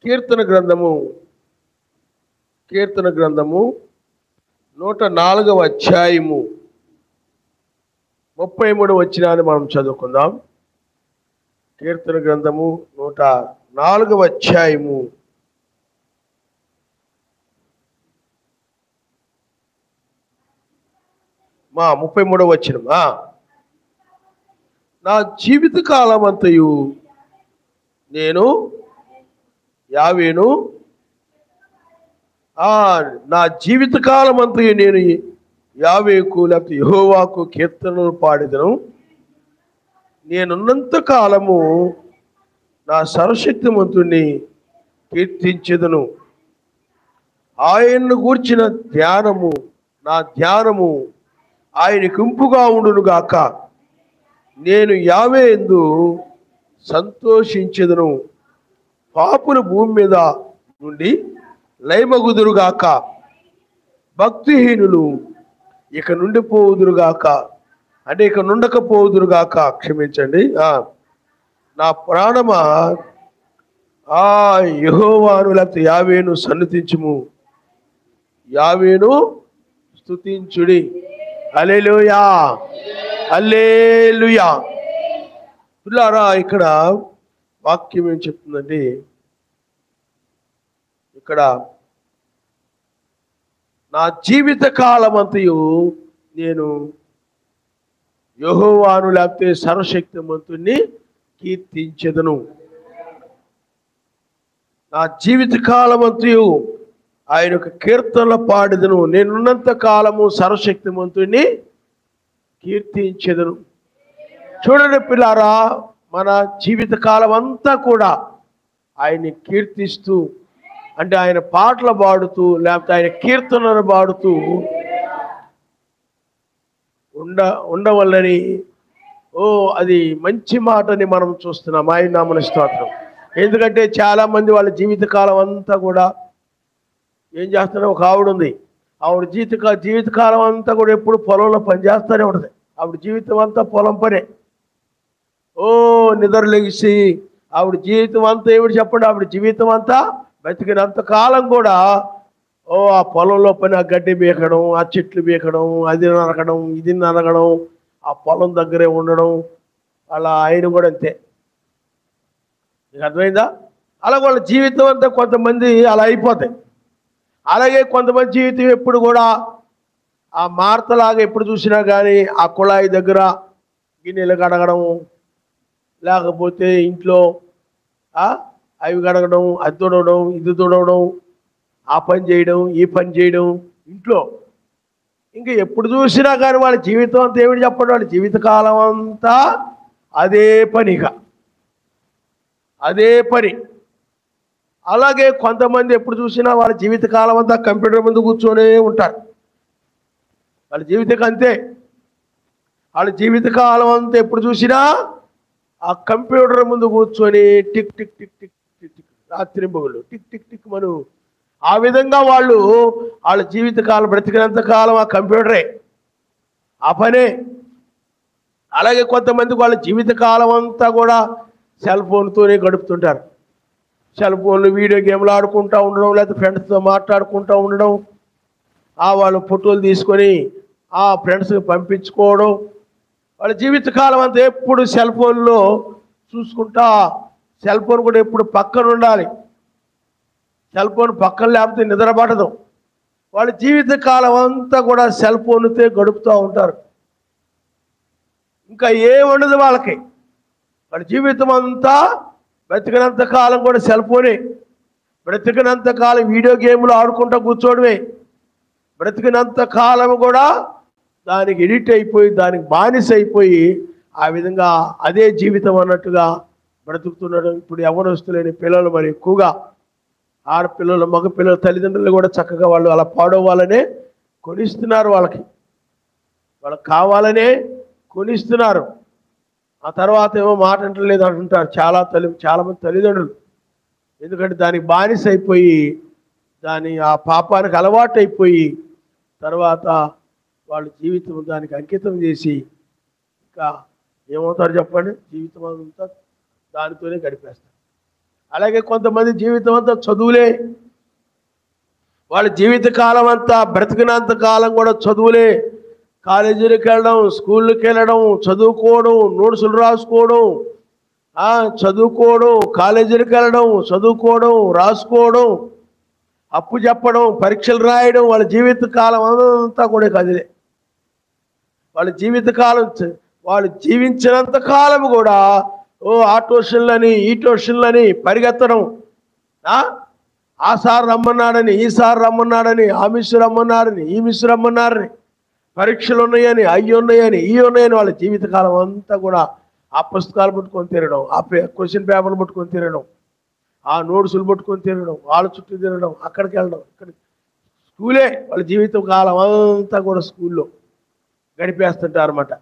కీర్తన గ్రంథము 104వ అధ్యాయము 33వ వచనాన్ని మనం చదువుకుందాం. కీర్తన గ్రంథము 104వ అధ్యాయము 33వ వచనం. నా జీవిత కాలమంతయు నేను యావేను నా జీవిత కాలమంతయు నేను యావేకు లేకపోతే యెహోవాకు కీర్తనలు పాడెదను. నేనున్నంత కాలము నా సర్వశక్తిమంతుణ్ణి కీర్తించెదను. ఆయన్ను గూర్చిన ధ్యానము నా ధ్యానము ఆయనకు ఇంపుగా ఉండును గాక. నేను యావే యందు సంతోషించెదను. పాపులు భూమి మీద నుండి లయమగుదురుగాక. భక్తిహీనులు ఇక నుండి పోవుదురుగాక, అంటే ఇక నుండకపోవుదురుగాక. క్షమించండి. నా ప్రాణమా యెహోవాను లేకపోతే యావేను సన్నుతించుము, యావేను స్తుతించుడి. హల్లెలూయా, హల్లెలూయా. పిల్లారా, ఇక్కడ వాక్యం ఏం చెప్తుందంటే, ఇక్కడ నా జీవిత కాలమంతయు నేను యెహోవాను లేకపోతే సర్వశక్తిమంతుణ్ణి కీర్తించెదను. నా జీవిత కాలమంతయు ఆయన యొక్క కీర్తనలు పాడెదను. నేనున్నంత కాలము సర్వశక్తిమంతుణ్ణి కీర్తించెదను. చూడండి పిల్లారా, మన జీవిత కాలం అంతా కూడా ఆయన్ని కీర్తిస్తూ, అంటే ఆయన పాటలు పాడుతూ లేకపోతే ఆయన కీర్తనలు పాడుతూ ఉండవల్లని అది మంచి మాటని మనం చూస్తున్నాం. ఆయన నామమున స్తోత్రం. ఎందుకంటే చాలామంది వాళ్ళ జీవితకాలం అంతా కూడా ఏం చేస్తున్నారు, ఒక ఆవిడ ఉంది, ఆవిడ జీవితకాలం అంతా కూడా ఎప్పుడు పొలంలో పని చేస్తూనే ఉంటుంది. ఆవిడ జీవితం అంతా పొలం పనే. నిద్ర లెగిసి ఆవిడ జీవితం అంతా ఏమిటి చెప్పండి, ఆవిడ జీవితం అంతా బతికినంత కాలం కూడా ఆ పొలంలో పని, ఆ గడ్డి బీకడం, ఆ చెట్లు బీకడం, అది నరకడం, ఇది నరకడం, ఆ పొలం దగ్గరే ఉండడం. అలా ఆయన కూడా అంతే. మీకు అర్థమైందా? అలా వాళ్ళ జీవితం అంతా కొంతమంది అలా అయిపోతాయి. అలాగే కొంతమంది జీవితం ఎప్పుడు కూడా ఆ మార్తలాగా ఎప్పుడు చూసినా కానీ ఆ కుళాయి దగ్గర గిన్నెలు కడగడం, లేకపోతే ఇంట్లో అవి కడగడం, అది తుడవడం, ఇది తుడవడం, ఆ పని చేయడం, ఈ పని చేయడం ఇంట్లో. ఇంకా ఎప్పుడు చూసినా కానీ వాళ్ళ జీవితం అంతా ఏమిటి చెప్పండి, వాళ్ళ జీవితకాలం అంతా అదే పనిగా, అదే పని. అలాగే కొంతమంది ఎప్పుడు చూసినా వాళ్ళ జీవితకాలం అంతా కంప్యూటర్ ముందు కూర్చొనే ఉంటారు. వాళ్ళ జీవితం అంతే. వాళ్ళ జీవితకాలం అంతా ఎప్పుడు చూసినా ఆ కంప్యూటర్ ముందు కూర్చొని tick tick tick tick tick tick, రాత్రింబగులు టిక్ టిక్ టిక్ మను. ఆ విధంగా వాళ్ళ జీవితకాలం బ్రతికినంత కాలం ఆ కంప్యూటరే, ఆ పనే. అలాగే కొంతమంది వాళ్ళ జీవితకాలం అంతా కూడా సెల్ ఫోన్తోనే గడుపుతుంటారు. సెల్ ఫోన్లు వీడియో గేమ్లు ఆడుకుంటూ ఉండడం, లేకపోతే ఫ్రెండ్స్తో మాట్లాడుకుంటూ ఉండడం, వాళ్ళు ఫోటోలు తీసుకొని ఆ ఫ్రెండ్స్కి పంపించుకోవడం. వాళ్ళ జీవితకాలం అంతా ఎప్పుడు సెల్ ఫోన్లో చూసుకుంటా, సెల్ ఫోన్ కూడా ఎప్పుడు పక్కన ఉండాలి. సెల్ ఫోన్ పక్కన లేకపోతే నిద్ర పడదు. వాళ్ళ జీవితకాలం అంతా కూడా సెల్ ఫోన్తో గడుపుతూ ఉంటారు. ఇంకా ఏముండదు వాళ్ళకి. వాళ్ళ జీవితం అంతా బ్రతికినంత కాలం కూడా సెల్ ఫోనే, బ్రతికినంత కాలం వీడియో గేమ్లు ఆడుకుంటూ కూర్చోవడమే, బ్రతికినంత కాలం కూడా దానికి ఎడిట్ అయిపోయి, దానికి బానిస అయిపోయి, ఆ విధంగా అదే జీవితం అన్నట్టుగా బ్రతుకుతున్నాడు. ఇప్పుడు యవ్వనస్తులేని పిల్లలు మరి ఎక్కువగా, ఆడపిల్లలు, మగపిల్లలు తల్లిదండ్రులు కూడా చక్కగా వాళ్ళు అలా పాడవాలనే కొనిస్తున్నారు. వాళ్ళకి కావాలనే కొనిస్తున్నారు. ఆ తర్వాత ఏమో మాట అంటలేదు అంటుంటారు చాలామంది తల్లిదండ్రులు. ఎందుకంటే దానికి బానిస అయిపోయి, ఆ పాపానికి అలవాటు అయిపోయి, తర్వాత వాళ్ళ జీవితం దానికి అంకితం చేసి ఇంకా ఏమవుతారు చెప్పండి, జీవితం అంతా దానితోనే గడిపేస్తారు. అలాగే కొంతమంది జీవితం అంతా చదువులే, వాళ్ళ జీవిత కాలం అంతా బ్రతికినంత కాలం కూడా చదువులే. కాలేజీలకు వెళ్ళడం, స్కూళ్ళకి వెళ్ళడం, చదువుకోవడం, నోట్సులు రాసుకోవడం, చదువుకోవడం, కాలేజీలకు వెళ్ళడం, చదువుకోవడం, రాసుకోవడం, అప్పు చెప్పడం, పరీక్షలు రాయడం. వాళ్ళ జీవిత కాలం అంతా కూడా కదిలే. వాళ్ళ జీవితకాలం వాళ్ళు జీవించినంత కాలం కూడా ఆ ట్యూషన్లని ఈ ట్యూషన్లని పరిగెత్తడం, ఆ సార్ రమ్మన్నాడని ఈ సార్ రమ్మన్నాడని, ఆ మిస్ రమ్మన్నారని ఈ మిస్ రమ్మన్నారని, పరీక్షలు ఉన్నాయని అవి ఉన్నాయని ఈ ఉన్నాయని వాళ్ళ జీవితకాలం అంతా కూడా ఆ పుస్తకాలు పట్టుకొని తిరగడం, ఆ క్వశ్చన్ పేపర్లు పట్టుకొని తిరగడం, ఆ నోట్సులు పట్టుకొని తిరగడం, వాళ్ళ చుట్టూ తిరగడం, అక్కడికి వెళ్ళడం, ఇక్కడికి. స్కూలే వాళ్ళ జీవిత కాలం అంతా కూడా స్కూల్లో గడిపేస్తుంటారు అన్నమాట.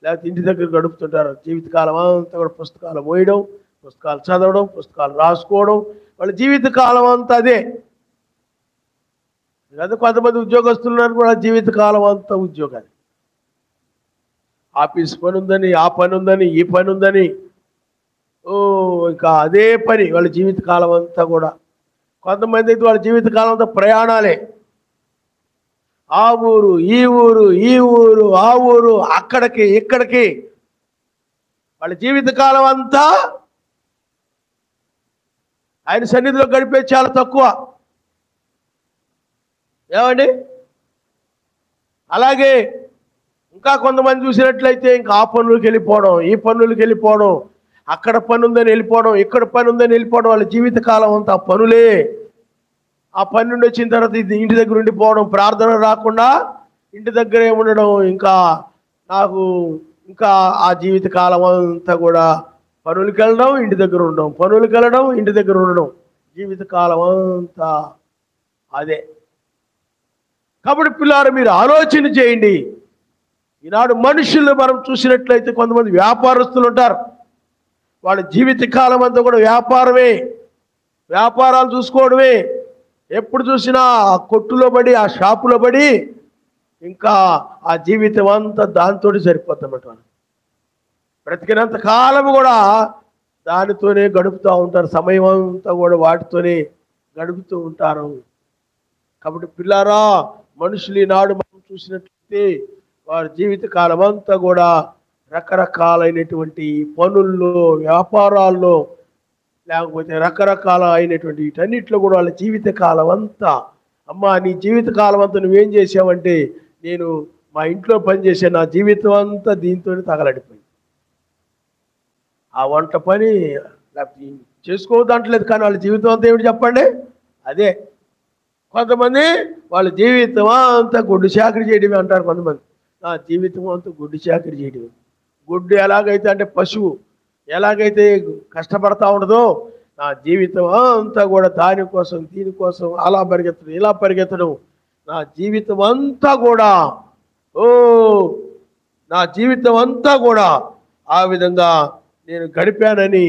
లేకపోతే ఇంటి దగ్గర గడుపుతుంటారు. జీవితకాలం అంతా కూడా పుస్తకాలు మోయడం, పుస్తకాలు చదవడం, పుస్తకాలు రాసుకోవడం, వాళ్ళ జీవితకాలం అంతా అదే. అదే కొంతమంది ఉద్యోగస్తులు కూడా జీవితకాలం అంతా ఉద్యోగాలు. ఆఫీస్ పని ఉందని, ఆ పని ఉందని, ఈ పని ఉందని, ఇంకా అదే పని వాళ్ళ జీవితకాలం అంతా కూడా. కొంతమంది అయితే వాళ్ళ జీవితకాలం అంతా ప్రయాణాలే. ఆ ఊరు ఈ ఊరు, ఈ ఊరు ఆ ఊరు, అక్కడికి ఇక్కడికి. వాళ్ళ జీవితకాలం అంతా ఆయన సన్నిధిలో గడిపే చాలా తక్కువ. ఏమండి? అలాగే ఇంకా కొంతమంది చూసినట్లయితే ఇంకా ఆ పనులకు వెళ్ళిపోవడం, ఈ పనులకు వెళ్ళిపోవడం, అక్కడ పని ఉందని వెళ్ళిపోవడం, ఇక్కడ పని ఉందని వెళ్ళిపోవడం. వాళ్ళ జీవితకాలం అంతా పనులే. ఆ పని నుండి వచ్చిన తర్వాత ఇంటి దగ్గర ఉండిపోవడం, ప్రార్థన రాకుండా ఇంటి దగ్గరే ఉండడం. ఇంకా ఆ జీవిత కాలం అంతా కూడా పనులకు వెళ్ళడం, ఇంటి దగ్గర ఉండడం, పనులకు వెళ్ళడం, ఇంటి దగ్గర ఉండడం. జీవిత కాలం అంతా అదే. కాబట్టి పిల్లారు, మీరు ఆలోచన చేయండి. ఈనాడు మనుషులు మనం చూసినట్లయితే కొంతమంది వ్యాపారస్తులు ఉంటారు. వాళ్ళ జీవిత కాలం అంతా కూడా వ్యాపారమే, వ్యాపారాలు చూసుకోవడమే. ఎప్పుడు చూసినా ఆ కొట్టులో పడి, ఆ షాపులో పడి, ఇంకా ఆ జీవితం అంతా దాంతో సరిపోతామట. బ్రతికినంత కాలం కూడా దానితోనే గడుపుతూ ఉంటారు. సమయం అంతా కూడా వాటితోనే గడుపుతూ ఉంటారు. కాబట్టి పిల్లారా, మనుషులు ఈనాడు మనం చూసినట్లయితే వారి జీవిత కాలం అంతా కూడా రకరకాలైనటువంటి పనుల్లో, వ్యాపారాల్లో, లేకపోతే రకరకాల అయినటువంటి వీటన్నిటిలో కూడా వాళ్ళ జీవిత కాలం అంతా. అమ్మా, నీ జీవిత కాలం అంతా నువ్వేం చేసావంటే, నేను మా ఇంట్లో పనిచేసాను, నా జీవితం అంతా దీంతోనే తగలడిపోయింది. ఆ వంట పని లేకపోతే చేసుకోవద్దంటలేదు, కానీ వాళ్ళ జీవితం అంతా ఏమిటి చెప్పండి? అదే. కొంతమంది వాళ్ళ జీవితం అంతా గుడ్డు చాకరీ చేయడమే అంటారు. కొంతమంది నా జీవితం అంతా గుడ్డు చాకరీ చేయడమే. గుడ్డు ఎలాగైతే అంటే పశువు ఎలాగైతే కష్టపడతా ఉండదో, నా జీవితం అంతా కూడా దానికోసం దీనికోసం అలా పరిగెత్తడం, ఇలా పరిగెత్తడం. నా జీవితం అంతా కూడా నా జీవితం అంతా కూడా ఆ విధంగా నేను గడిపానని,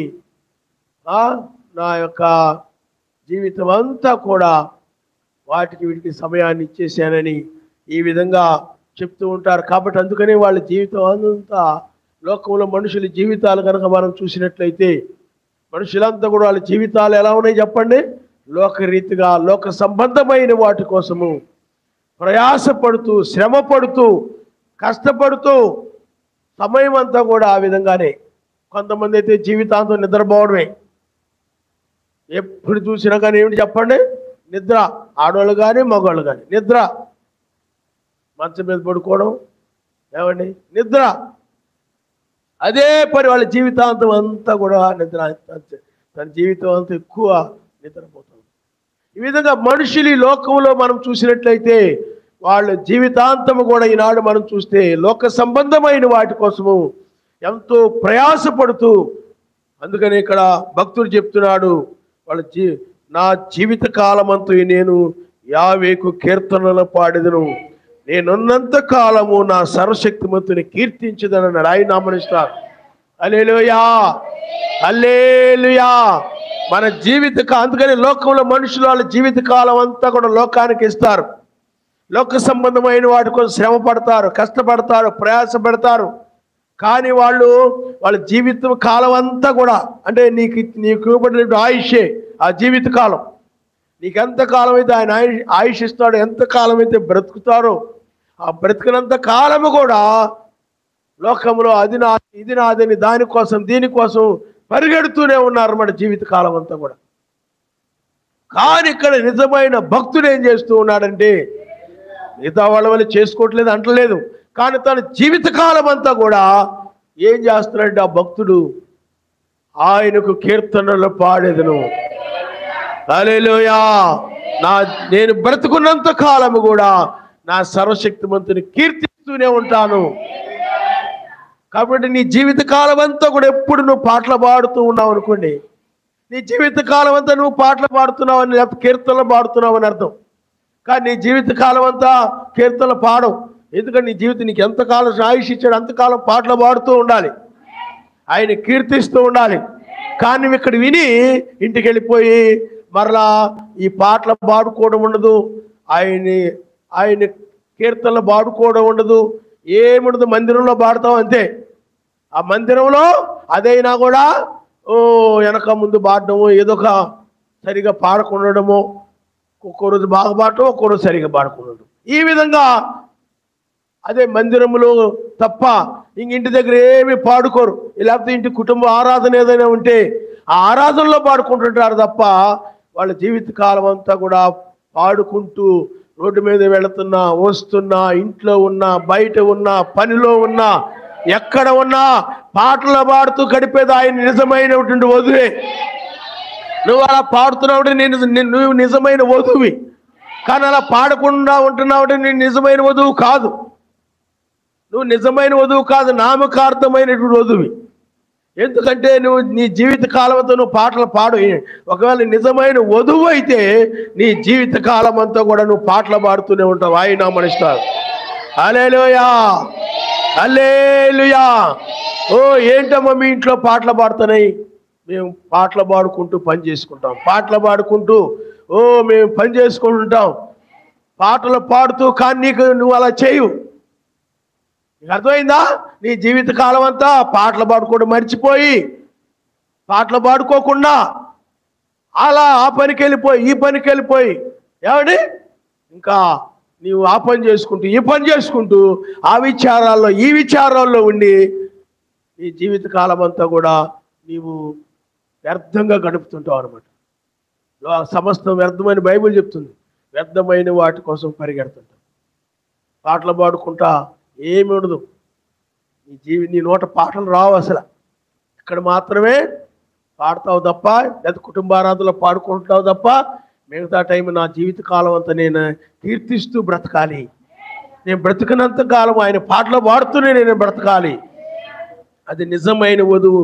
నా యొక్క జీవితం అంతా కూడా వాటికి వీటికి సమయాన్ని ఇచ్చేసానని ఈ విధంగా చెప్తూ ఉంటారు. కాబట్టి అందుకనే వాళ్ళ జీవితం అంతా, లోకంలో మనుషుల జీవితాలు కనుక మనం చూసినట్లయితే, మనుషులంతా కూడా వాళ్ళ జీవితాలు ఎలా ఉన్నాయి చెప్పండి? లోకరీతిగా, లోక సంబంధమైన వాటి కోసము ప్రయాసపడుతూ, శ్రమ పడుతూ, కష్టపడుతూ సమయం అంతా కూడా ఆ విధంగానే. కొంతమంది అయితే జీవితాంతం నిద్రపోవడమే. ఎప్పుడు చూసినా కానీ ఏమిటి చెప్పండి? నిద్ర. ఆడవాళ్ళు కానీ మగవాళ్ళు కానీ నిద్ర. మంచం మీద పడుకోవడం, ఏమండి, నిద్ర. అదే పని వాళ్ళ జీవితాంతం అంతా కూడా నిద్ర. తన జీవితం అంతా ఎక్కువ నిద్రపోతుంది. ఈ విధంగా మనుషులు ఈ లోకంలో మనం చూసినట్లయితే వాళ్ళ జీవితాంతము కూడా ఈనాడు మనం చూస్తే లోక సంబంధమైన వాటి కోసము ఎంతో ప్రయాసపడుతూ, అందుకని ఇక్కడ భక్తుడు చెప్తున్నాడు, వాళ్ళ నా జీవిత కాలమంతా నేను యావేకు కీర్తనలు పాడెదను, నేనున్నంత కాలము నా సర్వశక్తిమంతుని కీర్తించదనన్నాడు. ఆయన ఆమనిస్తారు. హల్లెలూయా, హల్లెలూయా. మన అందుకని లోకంలో మనుషులు వాళ్ళ జీవిత కాలం అంతా కూడా లోకానికి ఇస్తారు. లోక సంబంధమైన వాటి కోసం శ్రమ పడతారు, కష్టపడతారు, ప్రయాసపడతారు. కానీ వాళ్ళ జీవితం కాలం అంతా కూడా, అంటే నీకు ఇవ్వబడిన ఆయుషే ఆ జీవిత కాలం. నీకు ఎంతకాలం అయితే ఆయన ఆయుష్ ఇస్తాడో, ఎంతకాలం అయితే బ్రతుకుతారో, ఆ బ్రతికినంత కాలము కూడా లోకంలో అది నాది ఇది నాదని దానికోసం దీనికోసం పరిగెడుతూనే ఉన్నారన్నమాట జీవిత కాలం అంతా కూడా. కానీ ఇక్కడ నిజమైన భక్తుడు ఏం చేస్తూ ఉన్నాడంటే, మిగతా వాళ్ళ వల్ల చేసుకోవట్లేదు అంటలేదు, కానీ తన జీవితకాలం అంతా కూడా ఏం చేస్తున్నాడంటే ఆ భక్తుడు ఆయనకు కీర్తనలు పాడేదను. హల్లెలూయా. నేను బ్రతుకున్నంత కాలము కూడా నా సర్వశక్తిమంతుని కీర్తిస్తూనే ఉంటాను. కాబట్టి నీ జీవితకాలం అంతా కూడా ఎప్పుడు నువ్వు పాటలు పాడుతూ ఉన్నావు అనుకోండి, నీ జీవితకాలం అంతా నువ్వు పాటలు పాడుతున్నావని, లేకపోతే కీర్తనలు పాడుతున్నావు అని అర్థం. కానీ నీ జీవితకాలం అంతా కీర్తనలు పాడవు. ఎందుకంటే నీ జీవితం నీకు ఎంతకాలం ఆయుష్ ఇచ్చాడు అంతకాలం పాటలు పాడుతూ ఉండాలి, ఆయన కీర్తిస్తూ ఉండాలి. కానీ నువ్వు ఇక్కడ విని ఇంటికి వెళ్ళిపోయి మరలా ఈ పాటలు పాడుకోవడం ఉండదు, ఆయన కీర్తనలు పాడుకోవడం ఉండదు, ఏముండదు. మందిరంలో పాడతావు అంతే. ఆ మందిరంలో అదైనా కూడా వెనక ముందు పాడడము, ఏదో ఒక సరిగా పాడకుండడము, ఒక్కో రోజు బాగా పాడటం, ఒక్కో రోజు సరిగా పాడకుండడం, ఈ విధంగా అదే మందిరంలో తప్ప ఇంటి దగ్గర ఏమి పాడుకోరు. లేకపోతే ఇంటి కుటుంబ ఆరాధన ఏదైనా ఉంటే ఆ ఆరాధనలో పాడుకుంటుంటారు తప్ప వాళ్ళ జీవిత కాలం అంతా కూడా పాడుకుంటూ రోడ్డు మీద వెళుతున్నా, వస్తున్నా, ఇంట్లో ఉన్నా, బయట ఉన్నా, పనిలో ఉన్నా, ఎక్కడ ఉన్నా పాటలు పాడుతూ గడిపేది ఆయన నిజమైనటువంటి వధువే. నువ్వు అలా పాడుతున్నావు, నువ్వు నిజమైన వధువి. కానీ అలా పాడకుండా ఉంటున్నావు, నేను నిజమైన వధువు కాదు. నువ్వు నిజమైన వధువు కాదు, నామకార్థమైనటువంటి వధువి. ఎందుకంటే నువ్వు నీ జీవిత కాలంతో నువ్వు పాటలు పాడు. ఒకవేళ నిజమైన వధువు అయితే నీ జీవిత కాలం అంతా కూడా నువ్వు పాటలు పాడుతూనే ఉంటావు. ఆయన మనిస్తారు. హల్లెలూయా, హల్లెలూయా. ఏంటమ్మా మీ ఇంట్లో పాటలు పాడుతున్నాయి? మేము పాటలు పాడుకుంటూ పని చేసుకుంటాం, పాటలు పాడుకుంటూ మేము పని చేసుకుంటుంటాం, పాటలు పాడుతూ. కానీ నువ్వు అలా చేయు. నీకు అర్థమైందా? నీ జీవిత కాలం అంతా పాటలు పాడుకోవడం మర్చిపోయి, పాటలు పాడుకోకుండా అలా ఆ పనికి వెళ్ళిపోయి ఈ పనికి వెళ్ళిపోయి, ఏమండి ఇంకా నీవు ఆ పని చేసుకుంటూ ఈ పని చేసుకుంటూ ఆ విచారాల్లో ఈ విచారాల్లో ఉండి నీ జీవిత కాలం అంతా కూడా నీవు వ్యర్థంగా గడుపుతుంటావు అనమాట. సమస్తం వ్యర్థమైన బైబిల్ చెప్తుంది. వ్యర్థమైన వాటి కోసం పరిగెడుతుంటావు. పాటలు పాడుకుంటా ఏమి ఉండదు. నీ నోట పాటలు రావు అసలు. ఇక్కడ మాత్రమే పాడతావు తప్ప, లేదా కుటుంబారాధనలో పాడుకుంటావు తప్ప, మిగతా టైం నా జీవిత కాలం అంతా నేను కీర్తిస్తూ బ్రతకాలి. నేను బ్రతికినంత కాలం ఆయన పాటలు పాడుతూనే నేను బ్రతకాలి. అది నిజమైన వధువు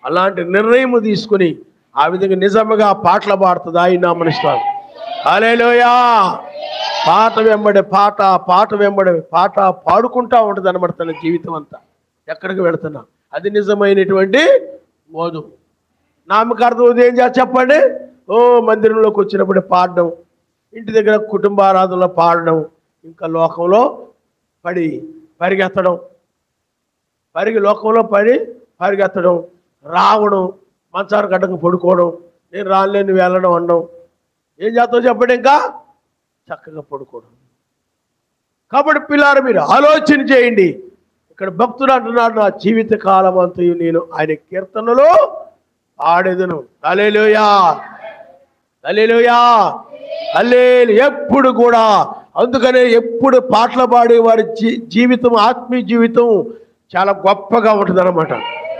అలాంటి నిర్ణయం తీసుకుని ఆ విధంగా నిజంగా పాటలు పాడుతుంది ఆయన మనిషివాడు. హల్లెలూయా. పాట వెంబడే పాట, పాట వెంబడే పాట పాడుకుంటా ఉంటుంది అన్నమాట తన జీవితం అంతా. ఎక్కడికి వెళుతున్నా అది నిజమైనటువంటి వధువు. నామకార్థం ఏం చేస్తా చెప్పండి? మందిరంలోకి వచ్చినప్పుడు పాడడం, ఇంటి దగ్గర కుటుంబారాధనలో పాడడం, ఇంకా లోకంలో పరిగెత్తడం, లోకంలో పరిగెత్తడం, రావడం, మంచారు గడ్డకు పడుకోవడం, నేను రాలేని వెళ్ళడం అనడం. ఏం చేస్తావు చెప్పండి? ఇంకా చక్కగా పడుకోవడం. కాబట్టి పిల్లారు మీరు ఆలోచన చేయండి. ఇక్కడ భక్తుడు అంటున్నాడు, నా జీవిత కాలం అంతయు నేను ఆయన కీర్తనలో పాడేదను. హల్లెలూయా, హల్లెలూయా, హల్లెలూయా. ఎప్పుడు కూడా అందుకనే ఎప్పుడు పాటలు పాడే వారి జీవితం, ఆత్మీయ జీవితం చాలా గొప్పగా ఉంటుంది అన్నమాట.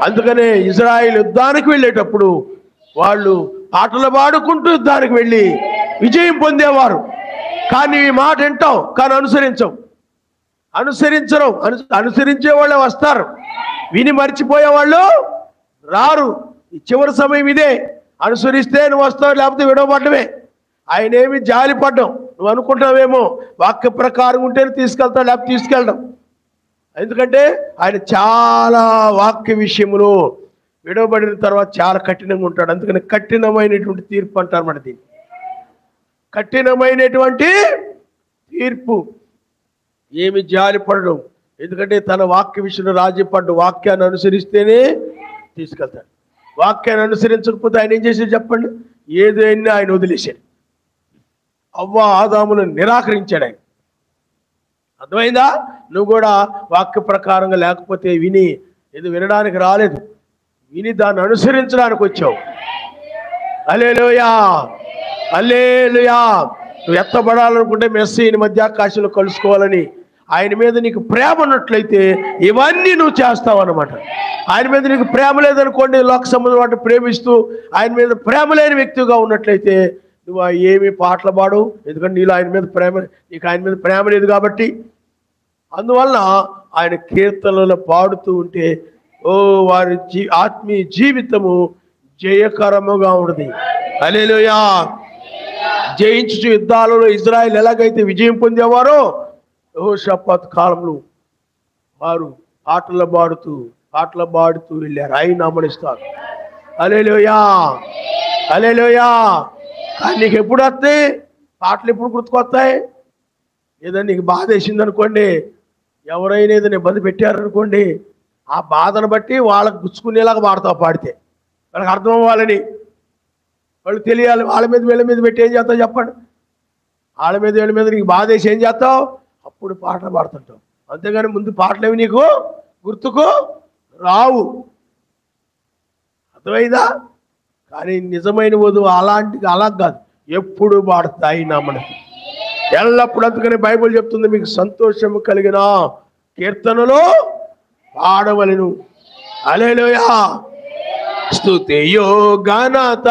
అందుకనే ఇజ్రాయిల్ యుద్ధానికి వెళ్ళేటప్పుడు వాళ్ళు పాటలు పాడుకుంటూ యుద్ధానికి వెళ్ళి విజయం పొందేవారు. కానీ ఈ మాట వింటాం కానీ అనుసరించే వాళ్ళే వస్తారు, విని మర్చిపోయే వాళ్ళు రారు. ఈ చివరి సమయం ఇదే. అనుసరిస్తే నువ్వు వస్తావు, లేకపోతే విడవబడ్డమే. ఆయన ఏమి జాలిపడ్డం నువ్వు అనుకుంటావేమో, వాక్య ప్రకారం ఉంటేనే తీసుకెళ్తావు, లేకపోతే తీసుకెళ్ళడం. ఎందుకంటే ఆయన చాలా వాక్య విషయంలో విడవబడిన తర్వాత చాలా కఠినంగా ఉంటాడు. అందుకని కఠినమైనటువంటి తీర్పు అంటారు మన దీన్ని. కఠినమైనటువంటి తీర్పు. ఏమి జాలిపడడం, ఎందుకంటే తన వాక్య విషయంలో రాజీ పడ్డు, వాక్యాన్ని అనుసరిస్తేనే తీసుకెళ్తాడు. వాక్యాన్ని అనుసరించకపోతే ఆయన ఏం చేశాడు చెప్పండి? ఏదైనా ఆయన వదిలేశాడు. అవ్వ ఆదాములను నిరాకరించాడు ఆయన. అర్థమైందా? నువ్వు కూడా వాక్య ప్రకారంగా లేకపోతే ఇది వినడానికి రాలేదు, విని దాన్ని అనుసరించడానికి వచ్చావు. హల్లెలూయా, హల్లెలూయా. నువ్వు ఎత్తబడాలనుకుంటే మెస్సీని మధ్యాకాశంలో కలుసుకోవాలని ఆయన మీద నీకు ప్రేమ ఉన్నట్లయితే ఇవన్నీ నువ్వు చేస్తావు అన్నమాట. ఆయన మీద నీకు ప్రేమ లేదనుకోండి, లోక సంబంధం వాటిని ప్రేమిస్తూ ఆయన మీద ప్రేమ లేని వ్యక్తిగా ఉన్నట్లయితే నువ్వు ఏమి పాటలు పాడు, ఎందుకంటే నీలో ఆయన మీద ప్రేమ, నీకు ఆయన మీద ప్రేమ లేదు కాబట్టి. అందువలన ఆయన కీర్తనలు పాడుతూ ఉంటే వారి ఆత్మీయ జీవితము జయకరముగా ఉన్నది. హల్లెలూయా. జయించు యుద్ధాలలో ఇజ్రాయెల్ ఎలాగైతే విజయం పొందేవారో యెహోషాపాతు కాలంలో వారు పాటలు పాడుతూ వెళ్ళారు, ఆయన అమరిస్తారు. హల్లెలూయా, హల్లెలూయా. కానీ నీకు ఎప్పుడు వస్తాయి పాటలు? ఎప్పుడు గుర్తుకొస్తాయి? ఏదైనా నీకు బాధ వేసింది అనుకోండి, ఎవరైనా ఏదైనా ఇబ్బంది పెట్టారనుకోండి, ఆ బాధను బట్టి వాళ్ళకు గుచ్చుకునేలాగా పాడితే వాళ్ళకి అర్థం అవ్వాలని, వాళ్ళు తెలియాలి. వాళ్ళ మీద వీళ్ళ మీద పెట్టి ఏం చేస్తావు చెప్పండి? వాళ్ళ మీద వీళ్ళ మీద నీకు బాధ వేసి ఏం చేస్తావు? అప్పుడు పాటలు పాడుతుంటావు. అంతేగాని ముందు పాటలేవి నీకు గుర్తుకు రావు. అర్థమైందా? కానీ నిజమైన వధువు అలా కాదు, ఎప్పుడు పాడతాయి నా మనకి ఎల్లప్పుడు. అందుకని బైబిల్ చెప్తుంది, మీకు సంతోషము కలిగిన కీర్తనలో పాడవలెను. హల్లెలూయా. స్తుతియో ఘనత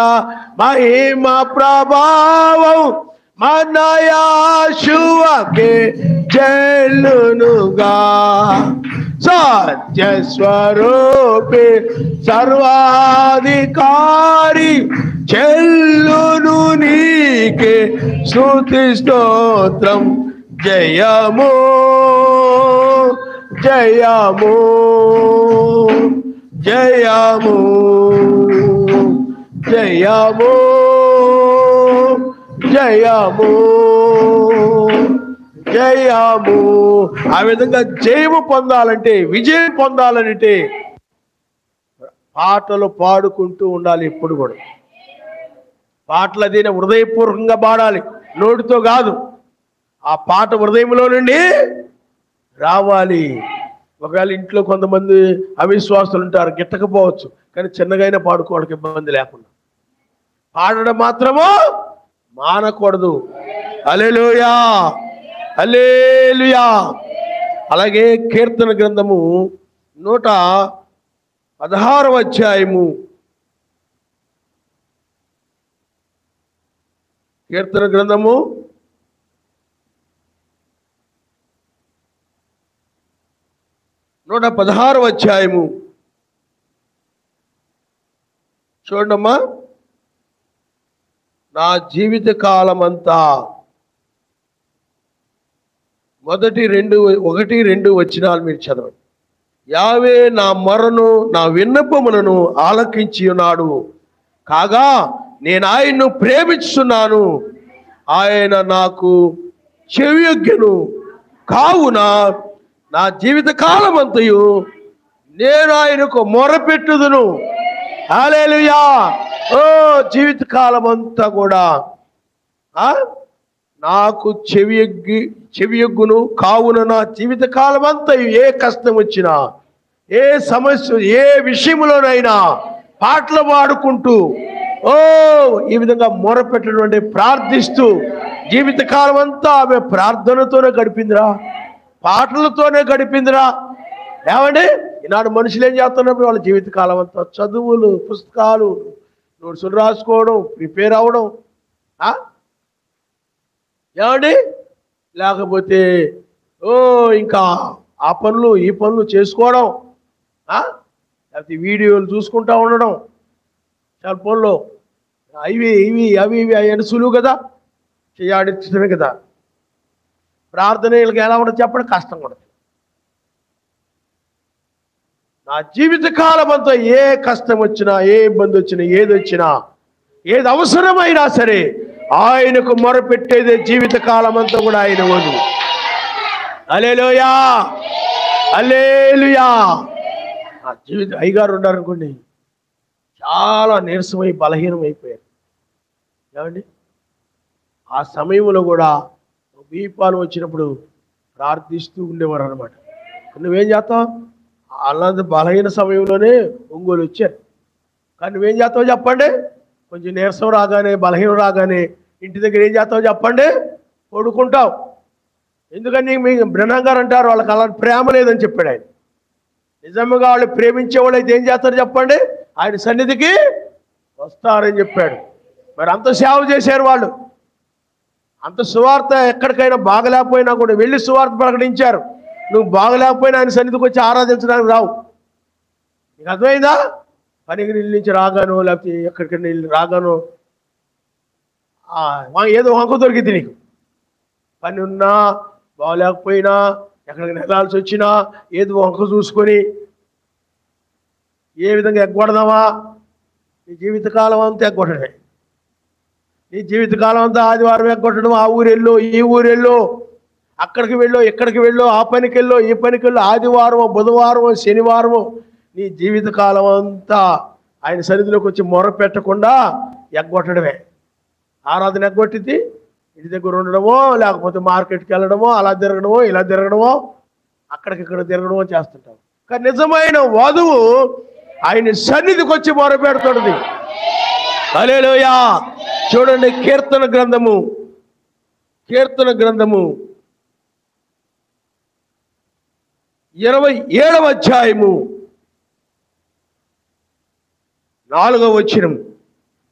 మహిమ ప్రభావం మన యేషువకే చెల్లునుగా. సత్య స్వరూపి సర్వాధికారి చెల్లును నీకే స్తుతి స్తోత్రం. జయము జయము జయము జయము జయము జయము. ఆ విధంగా జయము పొందాలంటే, విజయం పొందాలంటే పాటలు పాడుకుంటూ ఉండాలి. ఎప్పుడు కూడా పాటలు అదే హృదయపూర్వకంగా పాడాలి, నోటితో కాదు. ఆ పాట హృదయంలో నుండి రావాలి. ఒకవేళ ఇంట్లో కొంతమంది అవిశ్వాసులు ఉంటారు, గిట్టకపోవచ్చు, కానీ చిన్నగైనా పాడుకోవడానికి ఇబ్బంది లేకుండా పాడడం మాత్రము మానకూడదు. హల్లెలూయా, హల్లెలూయా. అలాగే కీర్తన గ్రంథము 116వ అధ్యాయము, కీర్తన గ్రంథము 116వ అధ్యాయము చూడమ్మా. నా జీవిత కాలమంతా 1-2 వచనాలు మీరు చదవండి. యావే నా మొరను నా విన్నపములను ఆలకించి ఉన్నాడు, కాగా నేను ఆయన్ను ప్రేమిస్తున్నాను. ఆయన నాకు చెవియొగ్గెను, కావున నా జీవిత కాలమంతయు నేను ఆయనకు మొరపెట్టుదును. హల్లెలూయా. జీవిత కాలం అంతా కూడా నాకు చెవియొగ్గును, కావున నా జీవిత కాలం అంతా ఏ కష్టం వచ్చినా, ఏ సమస్య, ఏ విషయంలోనైనా పాటలు పాడుకుంటూ ఈ విధంగా మొరపెట్టడం అంటే ప్రార్థిస్తూ జీవిత కాలం అంతా ఆమె ప్రార్థనతోనే గడిపిందిరా, పాటలతోనే గడిపిందిరా. ఏమండి, ఈనాడు మనుషులు ఏం చేస్తున్నప్పుడు వాళ్ళ జీవిత కాలం అంతా చదువులు, పుస్తకాలు, నోట్సులు రాసుకోవడం, ప్రిపేర్ అవ్వడం, ఏమండి, లేకపోతే ఇంకా ఆ పనులు ఈ పనులు చేసుకోవడం, లేకపోతే వీడియోలు చూసుకుంటూ ఉండడం సెల్ ఫోన్లో, ఇవి అవన్నీ సులువు కదా, చేయాడిచ్చడమే కదా. ప్రార్థన వీళ్ళకి ఎలా ఉండదు చెప్పండి? కష్టంగా ఉండదు. నా జీవిత కాలం అంతా ఏ కష్టం వచ్చినా, ఏ ఇబ్బంది వచ్చినా, ఏది వచ్చినా, ఏది అవసరమైనా సరే ఆయనకు మొరపెట్టేదే జీవిత కాలం అంతా కూడా ఆయన వదు. హల్లెలూయా, హల్లెలూయా. ఆ జీవితం అయ్యగారు ఉన్నారనుకోండి, చాలా నీరసమై బలహీనం అయిపోయారు. ఏమండి, ఆ సమయంలో కూడా దీపాలు వచ్చినప్పుడు ప్రార్థిస్తూ ఉండేవారు అనమాట. నువ్వేం చేస్తావు? అలాంటి బలహీన సమయంలోనే ఒంగోలు వచ్చారు. కానీ నువ్వేం చేస్తావు చెప్పండి? కొంచెం నీరసం రాగానే, బలహీనం రాగానే ఇంటి దగ్గర ఏం చేస్తావు చెప్పండి? పడుకుంటావు. ఎందుకని మీ బ్రహ్మం గారు అంటారు వాళ్ళకి అలాంటి ప్రేమ లేదని చెప్పాడు ఆయన. నిజంగా వాళ్ళు ప్రేమించే వాళ్ళు అయితే ఏం చేస్తారు చెప్పండి? ఆయన సన్నిధికి వస్తారని చెప్పాడు. మరి అంత సేవ చేశారు వాళ్ళు. అంత సువార్త ఎక్కడికైనా బాగలేకపోయినా కూడా వెళ్ళి సువార్త ప్రకటించారు. నువ్వు బాగలేకపోయినా ఆయన సన్నిధికి వచ్చి ఆరాధించడానికి రావు. నీకు అర్థమైందా? పనికి నీళ్ళ నుంచి రాగాను, లేకపోతే ఎక్కడికి నీళ్ళు రాగాను ఏదో వంక దొరికింది నీకు. పని ఉన్నా బాగలేకపోయినా ఎక్కడికి వెళ్ళాల్సి వచ్చినా ఏదో వంక చూసుకొని ఏ విధంగా ఎగ్గొడదామా? నీ జీవితకాలం అంతా ఎగ్గొట్టడమే. నీ జీవితకాలం అంతా ఆదివారం ఎగ్గొట్టడం. ఆ ఊరెళ్ళో, ఈ ఊరెళ్ళో, అక్కడికి వెళ్ళో, ఇక్కడికి వెళ్ళో, ఆ పనికి వెళ్ళో, ఈ పనికి వెళ్ళో, ఆదివారమో, బుధవారమో, శనివారమో నీ జీవితకాలం అంతా ఆయన సన్నిధిలోకి వచ్చి మొర పెట్టకుండా ఎగ్గొట్టడమే. ఆరాధన ఎగ్గొట్టింది ఇంటి దగ్గర ఉండడమో, లేకపోతే మార్కెట్కి వెళ్ళడమో, అలా తిరగడమో, ఇలా తిరగడమో, అక్కడికిక్కడ తిరగడమో చేస్తుంటాం. కానీ నిజమైన వధువు ఆయన సన్నిధికి వచ్చి మొర పెడుతుంది. హల్లెలూయా. చూడండి, కీర్తన గ్రంథము 27వ అధ్యాయము 4వ వచనం.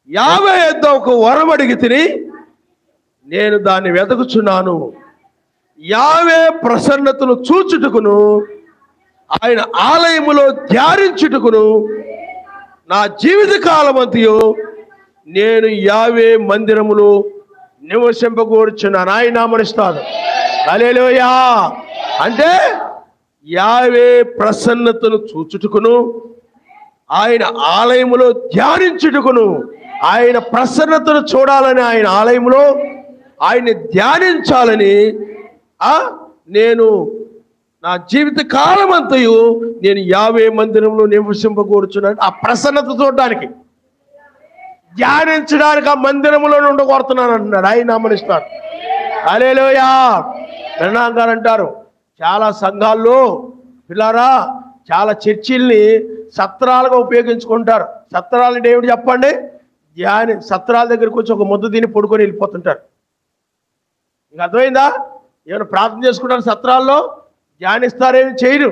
యావే యొద్ద ఒక వరం అడిగి తిని నేను దాన్ని వెతకుచున్నాను. యావే ప్రసన్నతను చూచుటకును ఆయన ఆలయములో ధ్యానించుటకును నా జీవిత కాలమంతయు నేను యావే మందిరములో నివసింపకూర్చున్నాను. ఆయన నామమునిస్తాను. హల్లెలూయా. అంటే యావే ప్రసన్నతను చూచుటకును ఆయన ఆలయములో ధ్యానించుటకును, ఆయన ప్రసన్నతను చూడాలని, ఆయన ఆలయంలో ఆయన్ని ధ్యానించాలని నేను నా జీవిత కాలం అంతయు నేను యావే మందిరంలో నివసింపకూర్చున్నాను. ఆ ప్రసన్నత చూడడానికి, ధ్యానించడానికి ఆ మందిరంలో ఉండకూడుతున్నాను అంటున్నాడు. ఆయన నామమునిస్తాడు. హల్లెలూయా. బ్రహ్మం గారు అంటారు చాలా సంఘాల్లో పిల్లారా చాలా చర్చిల్ని సత్రాలుగా ఉపయోగించుకుంటారు. సత్రాలు అంటే ఏమిటి చెప్పండి? సత్రాల దగ్గరికి వచ్చి ఒక ముద్ద తిని పడుకొని వెళ్ళిపోతుంటారు. మీకు అర్థమైందా? ఏమైనా ప్రార్థన చేసుకుంటారు సత్రాల్లో, ధ్యానిస్తారేమి చేయరు.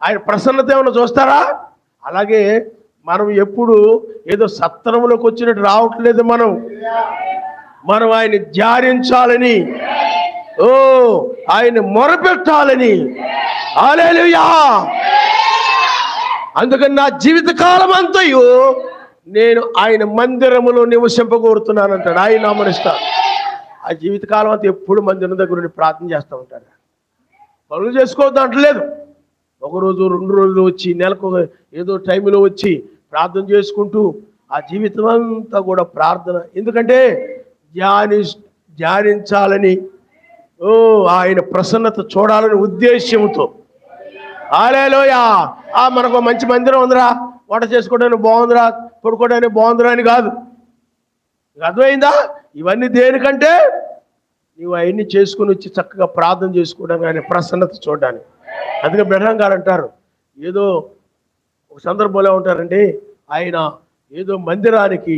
ఆయన ప్రసన్నత ఏమైనా చూస్తారా? అలాగే మనం ఎప్పుడు ఏదో సత్రంలోకి వచ్చినట్టు రావట్లేదు. మనం ఆయన ధ్యానించాలని, ఆయన మొరపెట్టాలని. హల్లెలూయా. అందుకని నా జీవిత కాలం అంతయు నేను ఆయన మందిరములో నివసింపకూరుతున్నాను అంటాడు. ఆయన నామమునిస్తాడు. ఆ జీవితకాలం అంతా ఎప్పుడు మందిరం దగ్గర నుండి ప్రార్థన చేస్తూ ఉంటాడు. పనులు చేసుకోవద్దు అంటలేదు. ఒకరోజు 2 రోజులు వచ్చి, నెలకు ఏదో టైంలో వచ్చి ప్రార్థన చేసుకుంటూ ఆ జీవితం అంతా కూడా ప్రార్థన. ఎందుకంటే ధ్యానించాలని, ఆయన ప్రసన్నత చూడాలని ఉద్దేశ్యంతో. హల్లెలూయా. మనకు మంచి మందిరం ఉందిరా, వంట చేసుకోవడానికి బాగుందిరా, పడుకోవడానికి బాగుందిరా అని కాదు. అర్థమైందా? ఇవన్నీ దేనికంటే నువ్వు అవన్నీ చేసుకుని వచ్చి చక్కగా ప్రార్థన చేసుకోవడానికి, ఆయన ప్రసన్నత చూడడానికి. అందుకే బ్రహ్మం గారు అంటారు, ఏదో ఒక సందర్భంలో ఉంటారండి, ఆయన ఏదో మందిరానికి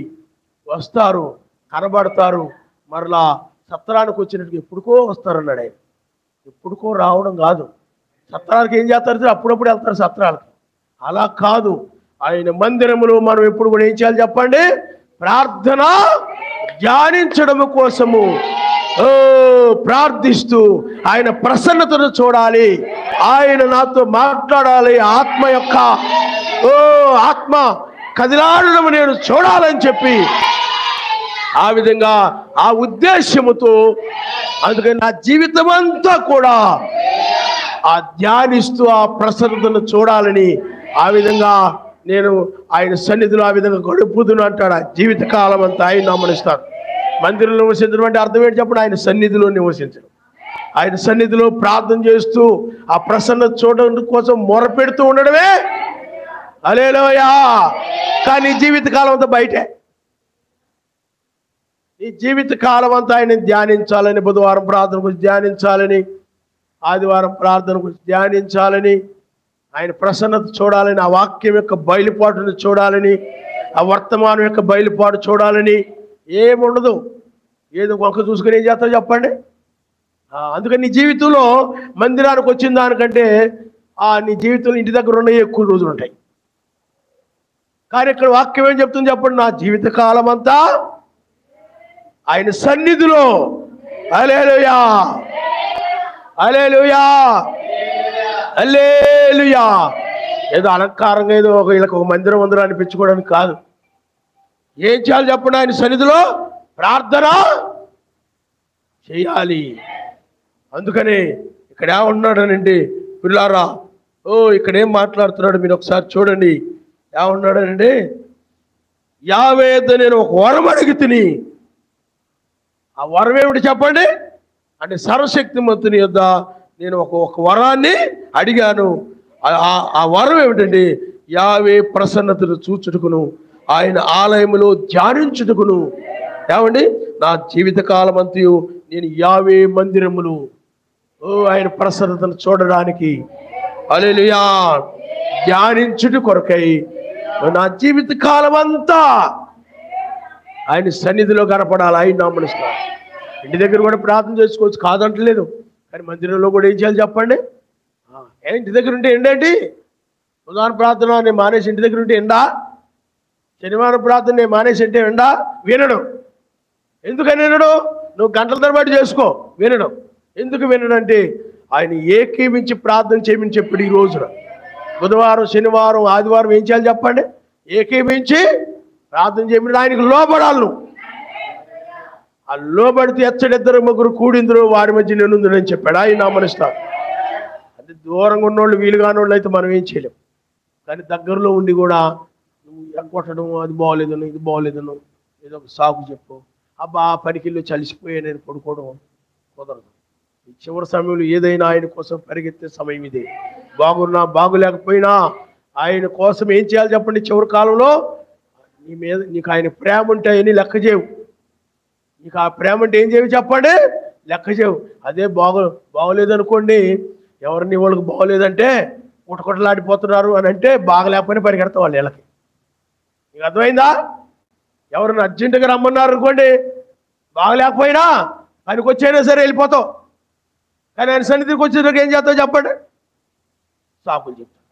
వస్తారు, కనబడతారు, మరలా సత్రానికి వచ్చినట్టుగా ఎప్పుడుకో వస్తారన్నాడు. ఆయన ఎప్పుడుకో రావడం కాదు. సత్రానికి ఏం చేస్తారు? అప్పుడప్పుడు వెళ్తారు సత్రాలకి. అలా కాదు. ఆయన మందిరములో మనం ఎప్పుడు కూడా ఏం చేయాలి చెప్పండి? ప్రార్థన, ధ్యానించడం కోసము ప్రార్థిస్తూ ఆయన ప్రసన్నతను చూడాలి. ఆయన నాతో మాట్లాడాలి. ఆత్మ కదిలాడడం నేను చూడాలని చెప్పి ఆ విధంగా ఆ ఉద్దేశముతో, అందుకని నా జీవితం అంతా కూడా ఆ ధ్యానిస్తూ ఆ ప్రసన్నతను చూడాలని ఆ విధంగా నేను ఆయన సన్నిధిలో ఆ విధంగా గడుపుదును అంటాడు. ఆ జీవితకాలం అంతా ఆయన నామమునిస్తాడు. మందిరంలో నివసించడం అంటే అర్థం ఏంటి చెప్పండి? ఆయన సన్నిధిలో నివసించడం. ఆయన సన్నిధిలో ప్రార్థన చేస్తూ ఆ ప్రసన్నత చూడడం కోసం మొరపెడుతూ ఉండడమే హల్లెలూయా. కానీ జీవిత కాలం అంతా బయటే. ఈ జీవిత కాలం అంతా ఆయన ధ్యానించాలని, బుధవారం ప్రార్థన గురించి ధ్యానించాలని, ఆదివారం ప్రార్థన గురించి ధ్యానించాలని, ఆయన ప్రసన్నత చూడాలని, ఆ వాక్యం యొక్క బయలుపాటును చూడాలని, ఆ వర్తమానం యొక్క బయలుపాటు చూడాలని ఏముండదు. ఏదో ఒక చూసుకుని ఏం చేస్తావు చెప్పండి. అందుకని నీ జీవితంలో మందిరానికి వచ్చిన దానికంటే నీ జీవితంలో ఇంటి దగ్గర ఉన్న ఎక్కువ రోజులు ఉంటాయి. కానీ ఇక్కడ వాక్యం ఏం చెప్తుంది చెప్పండి, నా జీవిత కాలం అంతా ఆయన సన్నిధిలో. హల్లెలూయా, హల్లెలూయా, హల్లెలూయా. ఏదో అలంకారంగా ఏదో వీళ్ళకి ఒక మందిరం ఉందని అనిపించుకోవడానికి కాదు. ఏం చేయాలి చెప్పండి, ఆయన సన్నిధిలో ప్రార్థన చేయాలి. అందుకనే ఇక్కడ ఏమన్నాడనండి పిల్లారా, ఇక్కడ ఏం మాట్లాడుతున్నాడు మీరు ఒకసారి చూడండి. ఏమన్నాడనండి, యావేద నేను ఒక వరం అడిగి తిని. ఆ వరం ఏమిటి చెప్పండి అంటే, సర్వశక్తిమంతుని యొద్ద నేను ఒక వరాన్ని అడిగాను. ఆ వరం ఏమిటండి, యావే ప్రసన్నతను చూచుటకును ఆయన ఆలయములో ధ్యానించుటకును. ఏమండి, నా జీవిత కాలం అంతయు నేను యావే మందిరములు ఆయన ప్రసన్నతను చూడడానికి హల్లెలూయా ధ్యానించుట కొరకై నా జీవిత కాలం అంతా ఆయన సన్నిధిలో కనపడాలి. ఆయన నామమునిస్తాను. ఇంటి దగ్గర కూడా ప్రార్థన చేసుకోవచ్చు, కాదంటలేదు. కానీ మందిరంలో కూడా ఏం చేయాలి చెప్పండి. ఇంటి దగ్గర ఉంటే ఏంటండి, బుధవారం ప్రార్థన నేను మానేసి ఇంటి దగ్గర ఉంటే ఎండా, శనివారం ప్రార్థన నేను మానేసి అంటే ఎండా వినడు. ఎందుకని వినడు? నువ్వు గంటల తరబడి చేసుకో, వినడు. ఎందుకు వినడు అంటే ఆయన ఏకీవించి ప్రార్థన చేయమని చెప్పాడు. ఈ రోజున బుధవారం, శనివారం, ఆదివారం ఏం చేయాలి చెప్పండి, ఏకీవించి ప్రార్థన చేయమని ఆయనకు లోబడాలి. నువ్వు ఆ లోబడితే ఎచ్చడిద్దరు ముగ్గురు కూడిందరు వారి మధ్య నేనుందని చెప్పాడు. ఆయన నామనిస్తాడు. అంటే దూరంగా ఉన్నోళ్ళు, వీలు కాని వాళ్ళు అయితే మనం ఏం చేయలేం. కానీ దగ్గరలో ఉండి కూడా నువ్వు ఎగ్గొట్టడం, అది బాగోలేదను, ఇది బాగోలేదను, ఏదో ఒక సాకు చెప్పు, అబ్బా పనికిళ్ళు చలిసిపోయా నేను పడుకోవడం కుదరదు. ఈ చివరి సమయంలో ఏదైనా ఆయన కోసం పరిగెత్తే సమయం ఇదే. బాగున్నా బాగులేకపోయినా ఆయన కోసం ఏం చేయాలి చెప్పండి. చివరి కాలంలో నీ మీద నీకు ఆయన ప్రేమ ఉంటే అవన్నీ లెక్క చేయవు. నీకు ఆ ప్రేమ అంటే ఏం చేయవు చెప్పండి, లెక్క చేయవు. అదే బాగోలేదనుకోండి, ఎవరిని వాళ్ళకి బాగోలేదంటే కుటకుటలాడిపోతున్నారు అని అంటే బాగలేకపోయినా పరిగెడతాం వాళ్ళు వీళ్ళకి. నీకు అర్థమైందా? ఎవరిని అర్జెంటుగా రమ్మన్నారు అనుకోండి, బాగలేకపోయినా ఆయనకు వచ్చైనా సరే వెళ్ళిపోతావు. కానీ ఆయన సన్నిధికి వచ్చేటప్పుడు ఏం చేస్తావు చెప్పండి, సాకులు చెప్తాడు.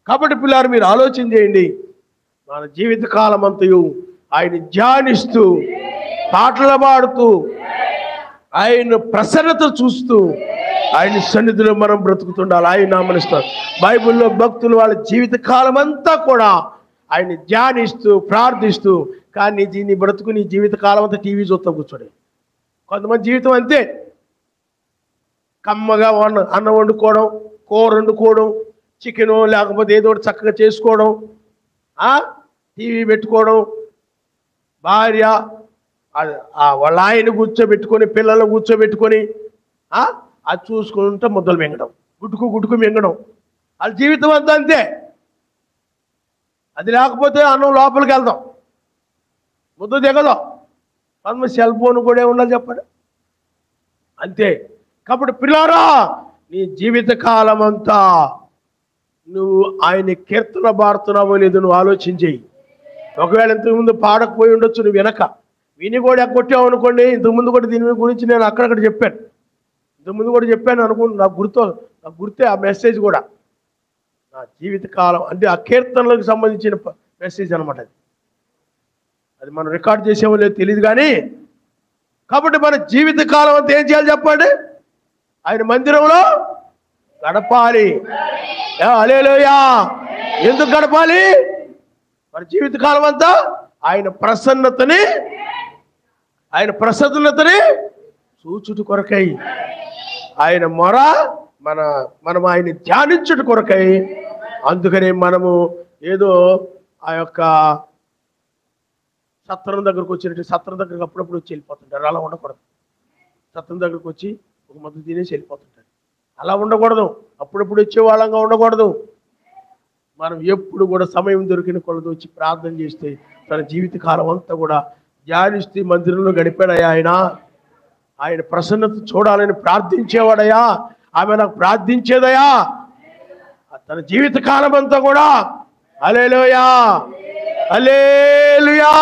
కాబట్టి పిల్లలు మీరు ఆలోచన చేయండి. మన జీవిత కాలం అంతయు ఆయన ధ్యానిస్తూ, పాటలు పాడుతూ, ఆయన ప్రసన్నత చూస్తూ ఆయన సన్నిధిలో మనం బ్రతుకుతుండాలి. ఆయన నామనిస్తారు. బైబిల్లో భక్తులు వాళ్ళ జీవిత కాలం అంతా కూడా ఆయన ధ్యానిస్తూ, ప్రార్థిస్తూ. కానీ నీ బ్రతుకు, నీ జీవిత కాలం అంతా టీవీ చూస్తూ కూర్చోడే. కొంతమంది జీవితం అంతే, కమ్మగా అన్నం వండుకోవడం, కూర వండుకోవడం, చికెను లేకపోతే ఏదో ఒకటి చక్కగా చేసుకోవడం, టీవీ పెట్టుకోవడం, భార్య వాళ్ళ ఆయన కూర్చోబెట్టుకొని, పిల్లలను కూర్చోబెట్టుకొని అది చూసుకుంటూ ముద్దలు మింగడం, గుట్టుకు మింగడం. వాళ్ళ జీవితం అంతా అంతే. అది లేకపోతే అన్నం లోపలికి వెళ్దాం, ముద్ద దిగదాం. కొంతమంది సెల్ ఫోన్ కూడా ఉండాలి చెప్పండి, అంతే. కాబట్టి పిల్లారా, నీ జీవిత కాలం అంతా నువ్వు ఆయన కీర్తన పాడుతున్నావో లేదో నువ్వు ఆలోచించేయి. ఒకవేళ ఇంతకుముందు పాడకపోయి ఉండొచ్చు, నువ్వు వెనక విని కూడా ఎక్కొట్టావు అనుకోండి. ఇంతకుముందు కూడా దీని గురించి నేను అక్కడక్కడ చెప్పాను, ఇంతకుముందు కూడా చెప్పాను అనుకోండి. నాకు గుర్తే ఆ మెసేజ్ కూడా. నా జీవిత కాలం అంటే ఆ కీర్తనలకు సంబంధించిన మెసేజ్ అనమాట. అది మనం రికార్డ్ చేసేమో లేదో తెలియదు కానీ. కాబట్టి మన జీవిత కాలం అంతా ఏం చేయాలి చెప్పండి, ఆయన మందిరంలో గడపాలి. హల్లెలూయా. ఎందుకు గడపాలి? మన జీవిత కాలం అంతా ఆయన ప్రసన్నతని చూచుట కొరకై, ఆయన మొర మనం ఆయన ధ్యానించుట కొరకై. అందుకనే మనము ఏదో ఆ యొక్క సత్రం దగ్గరకు వచ్చినట్టు, సత్రం దగ్గరకు అప్పుడప్పుడు వచ్చి వెళ్ళిపోతుంటారు. అలా ఉండకూడదు. సత్రం దగ్గరకు వచ్చి ఒక ముద్ద తినేసి వెళ్ళిపోతుంటారు. అలా ఉండకూడదు. అప్పుడప్పుడు వచ్చే వాళ్ళంగా ఉండకూడదు. మనం ఎప్పుడు కూడా సమయం దొరికిన కొలది వచ్చి ప్రార్థన చేస్తే తన జీవితకాలం అంతా కూడా ధ్యానిస్తూ మందిరంలో గడిపాడయ్యా ఆయన ప్రసన్నత చూడాలని ప్రార్థించేవాడయ్యా, ఆమె నాకు ప్రార్థించేదయా. తన జీవితకాలం అంతా కూడా హల్లెలూయా హల్లెలూయా.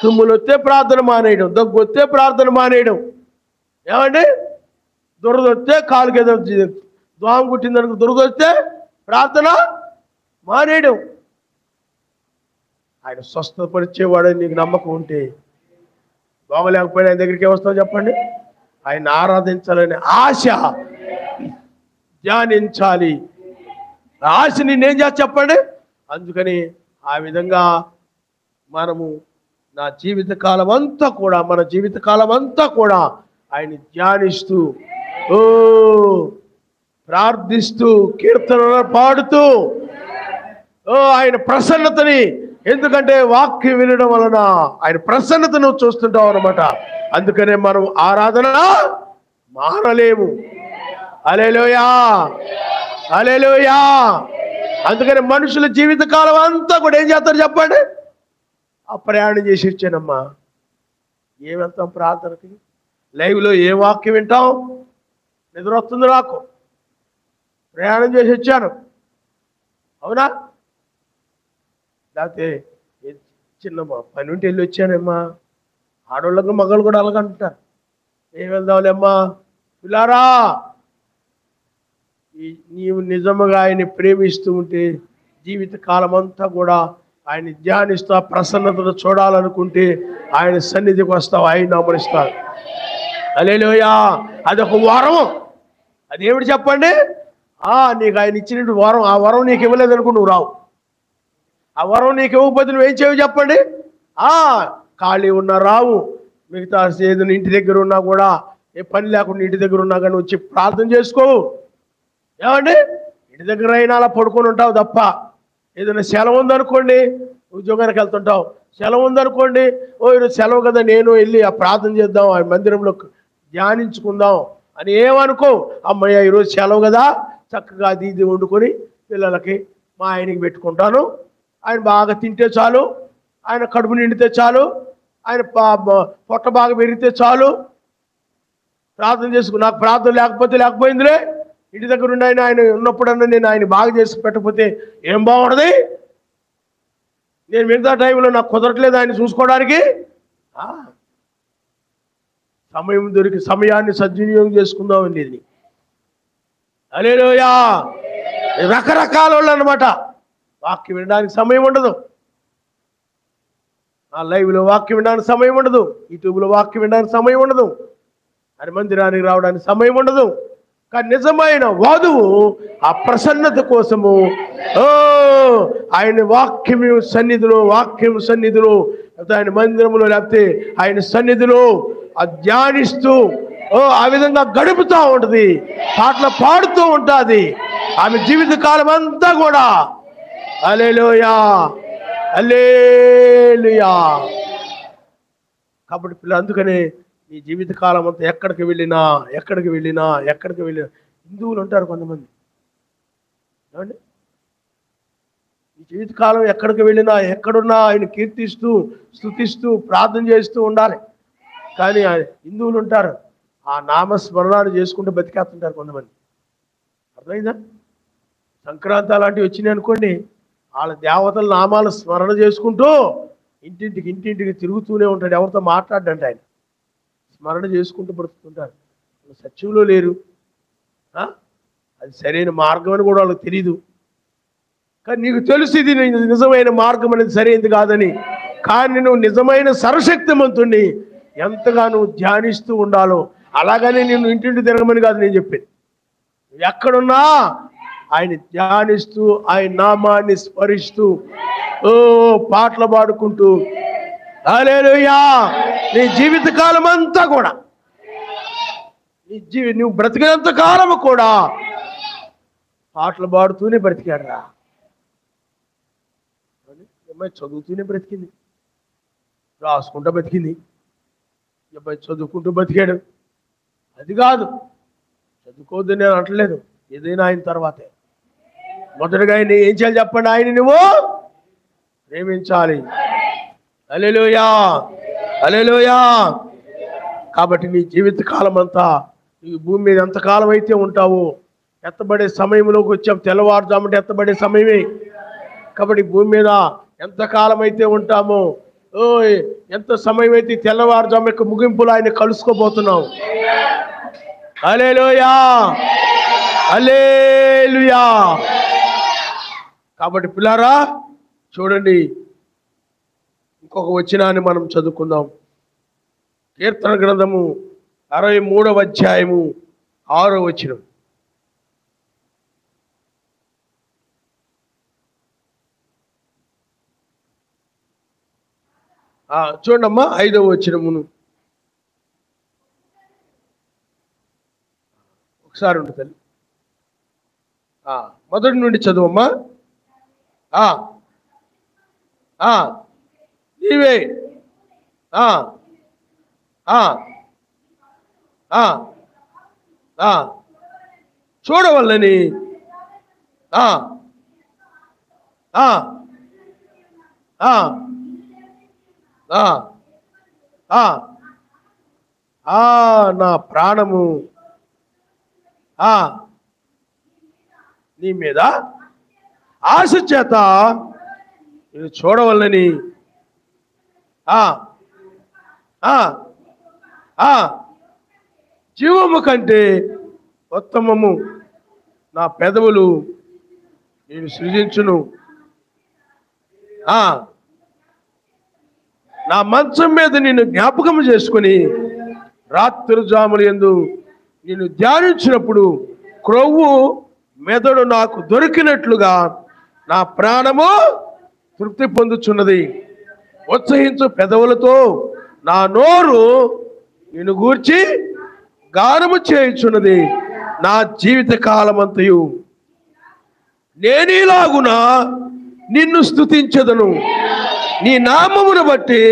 తుమ్ములు వస్తే ప్రార్థన మానేయడం, దగ్గు వస్తే ప్రార్థన మానేయడం, ఏమండి దురద వస్తే కాలుకి ఏదో దోమ కుట్టిందనుకో దురద వస్తే ప్రార్థన మానేయడం. ఆయన స్వస్థపరిచేవాడని నీకు నమ్మకం ఉంటే బాగలేకపోయినా ఆయన దగ్గరికి వస్తావు చెప్పండి. ఆయన ఆరాధించాలని ఆశ, ధ్యానించాలి ఆశ నిన్నేం చేస్తా చెప్పండి. అందుకని ఆ విధంగా మనము నా జీవితకాలం అంతా కూడా మన జీవితకాలం అంతా కూడా ఆయన ధ్యానిస్తూ ప్రార్థిస్తూ కీర్తనలు పాడుతూ ఆయన ప్రసన్నతని, ఎందుకంటే వాక్యం వినడం వలన ఆయన ప్రసన్నతను చూస్తుంటాం అన్నమాట. అందుకనే మనం ఆరాధన మానలేము. హల్లెలూయా హల్లెలూయా. అందుకని మనుషుల జీవితకాలం అంతా కూడా ఏం చేస్తారు చెప్పండి. ఆ ప్రయాణం చేసి వచ్చానమ్మా, ఏం వెళ్తాం ప్రార్థనకి, లైవ్లో ఏ వాక్యం వింటాం, నిద్ర వస్తుంది నాకు, ప్రయాణం చేసి వచ్చాను, అవునా? లేకపోతే చిన్న పని ఉంటే వెళ్ళి వచ్చానమ్మా. ఆడవాళ్ళకు మగళ్ళు కూడా అలాగంటారు, ఏం వెళ్దాంలేమ్మా పిల్లారా. నీవు నిజముగా ఆయన్ని ప్రేమిస్తూ ఉంటే జీవితకాలం అంతా కూడా ఆయన ధ్యానిస్తూ ప్రసన్నతను చూడాలనుకుంటే ఆయన సన్నిధికి వస్తావు, ఆయన అమరిస్తావు. హల్లెలూయా. అదొక వరం. అదేమిటి చెప్పండి. నీకు ఆయన ఇచ్చినట్టు వరం, ఆ వరం నీకు ఇవ్వలేదు అనుకో నువ్వు రావు. ఆ వరం నీకు ఇవ్వకపోతే నువ్వేం చేయవు చెప్పండి. ఖాళీ ఉన్నా రావు. మిగతా ఏదైనా ఇంటి దగ్గర ఉన్నా కూడా, ఏ పని లేకుండా ఇంటి దగ్గర ఉన్నా కానీ వచ్చి ప్రార్థన చేసుకోవు. ఏమండి ఇంటి దగ్గర అయినా అలా పడుకొని ఉంటావు తప్ప, ఏదైనా సెలవు ఉందనుకోండి, ఉద్యోగానికి వెళ్తుంటావు, సెలవు ఉందనుకోండి, ఈరోజు సెలవు కదా నేను వెళ్ళి ఆ ప్రార్థన చేద్దాం, ఆ మందిరంలో ధ్యానించుకుందాం అని ఏమనుకో. అమ్మయ్య ఈరోజు సెలవు కదా, చక్కగా అది ఇది వండుకొని పిల్లలకి మా ఆయనకి పెట్టుకుంటాను, ఆయన బాగా తింటే చాలు, ఆయన కడుపు నిండితే చాలు, ఆయన పొట్ట బాగా పెరిగితే చాలు, ప్రార్థన చేసుకు. నాకు ప్రార్థన లేకపోయిందిలే, ఇంటి దగ్గర ఉండి ఆయన ఉన్నప్పుడన్నా నేను ఆయన బాగా చేసి పెట్టకపోతే ఏం బాగుంటుంది. నేను మిగతా టైంలో నాకు కుదరట్లేదు ఆయన చూసుకోవడానికి. సమయం దొరికి సమయాన్ని సద్వినియోగం చేసుకుందాం అనేది. హల్లెలూయా. రకరకాల వాళ్ళు అన్నమాట. వాక్యం వినడానికి సమయం ఉండదు, లైవ్లో వాక్యం వినడానికి సమయం ఉండదు, యూట్యూబ్లో వాక్యం వినడానికి సమయం ఉండదు, అని మందిరానికి రావడానికి సమయం ఉండదు. కానీ నిజమైన వధువు ఆ ప్రసన్నత కోసము ఆయన వాక్యం సన్నిధిలో ఆయన మందిరంలో లేకపోతే ఆయన సన్నిధిలో ధ్యానిస్తూ ఆ విధంగా గడుపుతూ ఉంటుంది, పాటలు పాడుతూ ఉంటుంది ఆమె జీవితకాలం అంతా కూడా. హల్లెలూయా హల్లెలూయా. కాబట్టి పిల్లలు, అందుకనే ఈ జీవితకాలం అంతా ఎక్కడికి వెళ్ళినా హిందువులు ఉంటారు కొంతమంది, ఏమండి ఈ జీవితకాలం ఎక్కడికి వెళ్ళినా ఎక్కడున్నా ఆయన కీర్తిస్తూ స్తుతిస్తూ ప్రార్థన చేస్తూ ఉండాలి. కానీ హిందువులు ఉంటారు, ఆ నామస్మరణాలు చేసుకుంటూ బతికేస్తుంటారు కొంతమంది. అర్థమైందా? సంక్రాంతి అలాంటివి వచ్చినాయి అనుకోండి, వాళ్ళ దేవతల నామాలు స్మరణ చేసుకుంటూ ఇంటింటికి తిరుగుతూనే ఉంటాడు, ఎవరితో మాట్లాడంటే ఆయన స్మరణ చేసుకుంటూ బ్రతుకుతుంటారు. సత్యంలో లేరు, అది సరైన మార్గం అని కూడా వాళ్ళకి తెలీదు. కానీ నీకు తెలుసు ఇది నిజమైన మార్గం అనేది సరైనది కాదని. కానీ నువ్వు నిజమైన సర్వశక్తిమంతుణ్ణి ఎంతగా నువ్వు ధ్యానిస్తూ ఉండాలో, అలాగనే నేను ఇంటింటి తిరగమని కాదు నేను చెప్పేది. ఎక్కడున్నా ఆయన ధ్యానిస్తూ ఆయన నామాన్ని స్మరిస్తూ పాటలు పాడుకుంటూ హల్లెలూయా. నీ జీవితకాలం అంతా కూడా నువ్వు బ్రతికినంత కాలము కూడా పాటలు పాడుతూనే బ్రతికాడు రా. అమ్మాయి చదువుతూనే బ్రతికింది, రాసుకుంటూ బ్రతికింది, అబ్బాయి చదువుకుంటూ బ్రతికాడు, అది కాదు, చదువుకోవద్దు నేను అంటలేదు, ఏదైనా ఆయన తర్వాతే. మొదటగా ఆయన ఏం చేయాలి చెప్పండి? ఆయన నువ్వు ప్రేమించాలి. హల్లెలూయా, హల్లెలూయా. కాబట్టి నీ జీవిత కాలం అంతా ఈ భూమి మీద ఎంతకాలం అయితే ఉంటావో, ఎత్తబడే సమయంలోకి వచ్చాం, తెల్లవారుజాముంటే ఎత్తబడే సమయమే. కాబట్టి భూమి మీద ఎంతకాలం అయితే ఉంటామో, ఎంత సమయం అయితే తెల్లవారుజాము యొక్క ముగింపులో ఆయన కలుసుకోబోతున్నాం. హల్లెలూయా, హల్లెలూయా. కాబట్టి పిల్లారా చూడండి, ఇంకొక వచనాన్ని మనం చదువుకుందాం. కీర్తన గ్రంథము 63వ అధ్యాయము 6వ వచనం. చూడమ్మా 5వ వచనమును ఒకసారి ఉండు తల్లి. మొదటి నుండి చదువమ్మా. నీవే చూడవల్లని నా ప్రాణము నీ మీద ఆశ చేత నేను చూడవల్లని జీవము కంటే ఉత్తమము నా పెదవులు నేను సృజించును. నా మంచం మీద నిన్ను జ్ఞాపకం చేసుకుని రాత్రి జాములు యందు నిన్ను ధ్యానించినప్పుడు క్రొవ్వు మెదడు నాకు దొరికినట్లుగా నా ప్రాణము తృప్తి పొందుచున్నది. ఉత్సహించు పెదవులతో నా నోరు నిన్ను గూర్చి గానము చేయుచున్నది. నా జీవిత కాలమంతయు నేనేలాగున నిన్ను స్తుతించెదను, నీ నామమును బట్టి